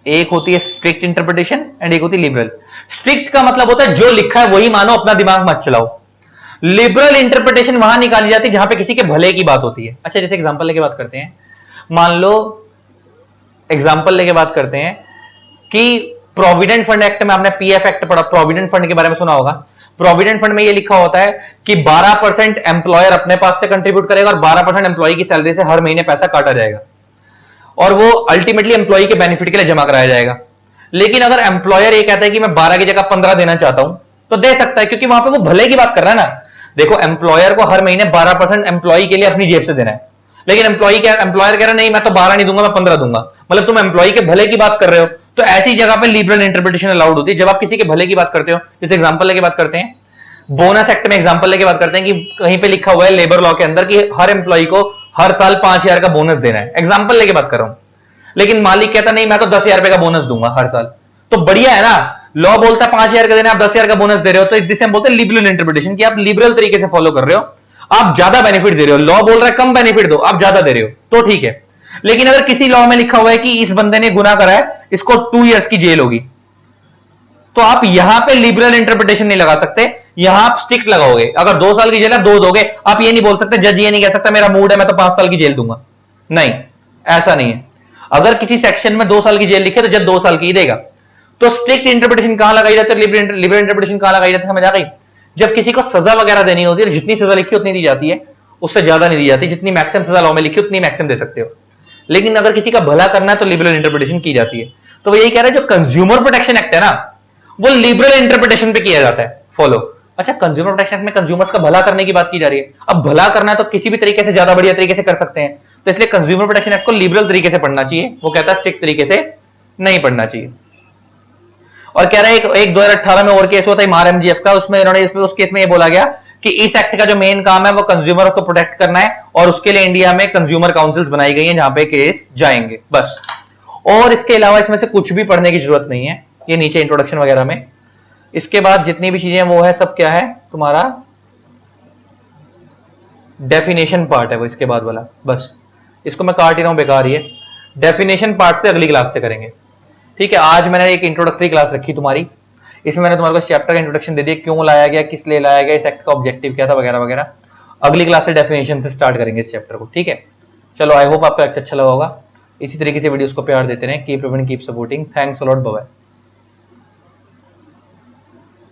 एक होती है स्ट्रिक्ट इंटरप्रिटेशन एंड एक होती है लिबरल। स्ट्रिक्ट का मतलब होता है जो लिखा है वही मानो, अपना दिमाग मत चलाओ। लिबरल इंटरप्रिटेशन वहां निकाली जाती है जहां पे किसी के भले की बात होती है। अच्छा जैसे एग्जांपल लेके बात करते हैं, मान लो एग्जांपल लेके बात करते हैं कि प्रोविडेंट फंड एक्ट में आपने पीएफ एक्ट पढ़ा, प्रोविडेंट फंड के बारे में सुना होगा। प्रोविडेंट फंड में यह लिखा होता है कि 12% एम्प्लॉयर अपने पास से कंट्रीब्यूट करेगा और 12% एम्प्लॉय की सैलरी से हर महीने पैसा काटा जाएगा और वो अल्टीमेटली एम्प्लॉय के बेनिफिट के लिए जमा कराया जाएगा। लेकिन अगर एम्प्लॉयर ये कहता है कि मैं 12 की जगह 15 देना चाहता हूं तो दे सकता है, क्योंकि वहां पे वो भले की बात कर रहा है ना। देखो एम्प्लॉयर को हर महीने 12% एम्प्लॉय के लिए अपनी जेब से देना है, लेकिन एम्प्लॉयर कह रहा है नहीं मैं तो 12 नहीं दूंगा, मैं 15 दूंगा। मतलब तुम एम्प्लॉय के भले की बात कर रहे हो, तो ऐसी जगह पे लिबरल इंटरप्रिटेशन अलाउड होती है जब आप किसी के भले की बात करते हो। जैसे एग्जांपल लेके बात करते हैं, बोनस एक्ट में एग्जांपल लेके बात करते हैं कि कहीं पे लिखा हुआ है लेबर लॉ के अंदर कि हर एम्प्लॉय को हर साल 5,000 का बोनस देना है। एग्जांपल लेके बात कर रहा हूं, लेकिन मालिक कहता नहीं मैं तो 10,000 रुपए का बोनस दूंगा हर साल, तो बढ़िया है ना। लॉ बोलता है 5,000 का देना, आप 10,000 का बोनस दे रहे हो, तो जिसे हम बोलते हैं लिबरल इंटरप्रिटेशन कि आप लिबरल तरीके से फॉलो कर रहे हो, आप ज्यादा बेनिफिट दे रहे हो। लॉ बोल रहा है कम बेनिफिट दो, आप ज्यादा दे रहे हो, तो ठीक है। लेकिन अगर किसी लॉ में लिखा हुआ है कि इस बंदे ने गुनाह करा है, इसको 2 इयर्स की जेल होगी, तो आप यहां पे लिबरल इंटरप्रिटेशन नहीं लगा सकते, यहां आप स्ट्रिक्ट लगाओगे। अगर 2 साल की जेल है 2 दोगे, आप ये नहीं बोल सकते, जज ये नहीं कह सकता मेरा मूड है मैं तो 5 साल की जेल दूंगा, नहीं ऐसा नहीं है। अगर किसी सेक्शन में 2 साल की जेल लिखे तो जज 2 साल की देगा। तो स्ट्रिक्ट इंटरप्रिटेशन कहां लगाई जाती है, लिबरल इंटरप्रिटेशन कहां लगाई जाती है, समझ आ गई? जब किसी को सजा वगैरह देनी होती है, जितनी सजा लिखी उतनी दी जाती है, उससे ज्यादा नहीं दी जाती। जितनी मैक्सिमम सजा लॉ में लिखी उतनी मैक्सिमम दे सकते हो। लेकिन अगर किसी का भला करना है तो लिबरल इंटरप्रिटेशन की जाती है। तो वो यही कह रहा है जो कंज्यूमर प्रोटेक्शन एक्ट है ना, वो लिबरल इंटरप्रिटेशन पे किया जाता है फॉलो। अच्छा कंज्यूमर प्रोटेक्शन एक्ट में कंज्यूमर्स का भला करने की बात की जा रही है। अब भला करना है तो किसी भी तरीके से ज्यादा बढ़िया तरीके से कर सकते हैं, तो इसलिए कंज्यूमर प्रोटेक्शन एक्ट को लिबरल तरीके से पढ़ना चाहिए। वो कहता है स्ट्रिक्ट तरीके से नहीं पढ़ना चाहिए। और कह रहा है एक 2018 में और केस हुआ था मार एमजीएफ का, उसमें इन्होंने उस केस में ये बोला गया कि इस एक्ट का जो मेन काम है वो कंज्यूमर को प्रोटेक्ट करना है, और उसके लिए इंडिया में कंज्यूमर काउंसिल्स बनाई गई हैं जहां पे केस जाएंगे बस। और इसके अलावा इसमें से कुछ भी पढ़ने की जरूरत नहीं है, ये नीचे इंट्रोडक्शन वगैरह में। इसके बाद जितनी भी चीजें वो है सब क्या है तुम्हारा डेफिनेशन पार्ट है, वो इसके बाद वाला बस। इसको मैं काट ही रहा हूं, बेकार ही है। डेफिनेशन पार्ट से अगली क्लास से करेंगे, ठीक है। आज मैंने एक इंट्रोडक्टरी क्लास रखी तुम्हारी, इसमें मैंने तुम्हारे को चैप्टर का इंट्रोडक्शन दे दिया, क्यों लाया गया, किस लिए लाया गया, इस एक्ट का ऑब्जेक्टिव क्या था वगैरह वगैरह। अगली क्लास से डेफिनेशन से स्टार्ट करेंगे इस चैप्टर को, ठीक है। चलो आई होप आपको अच्छा लगा होगा। इसी तरीके से वीडियोस को प्यार देते रहें। Keep keep supporting. Thanks a lot, bye bye.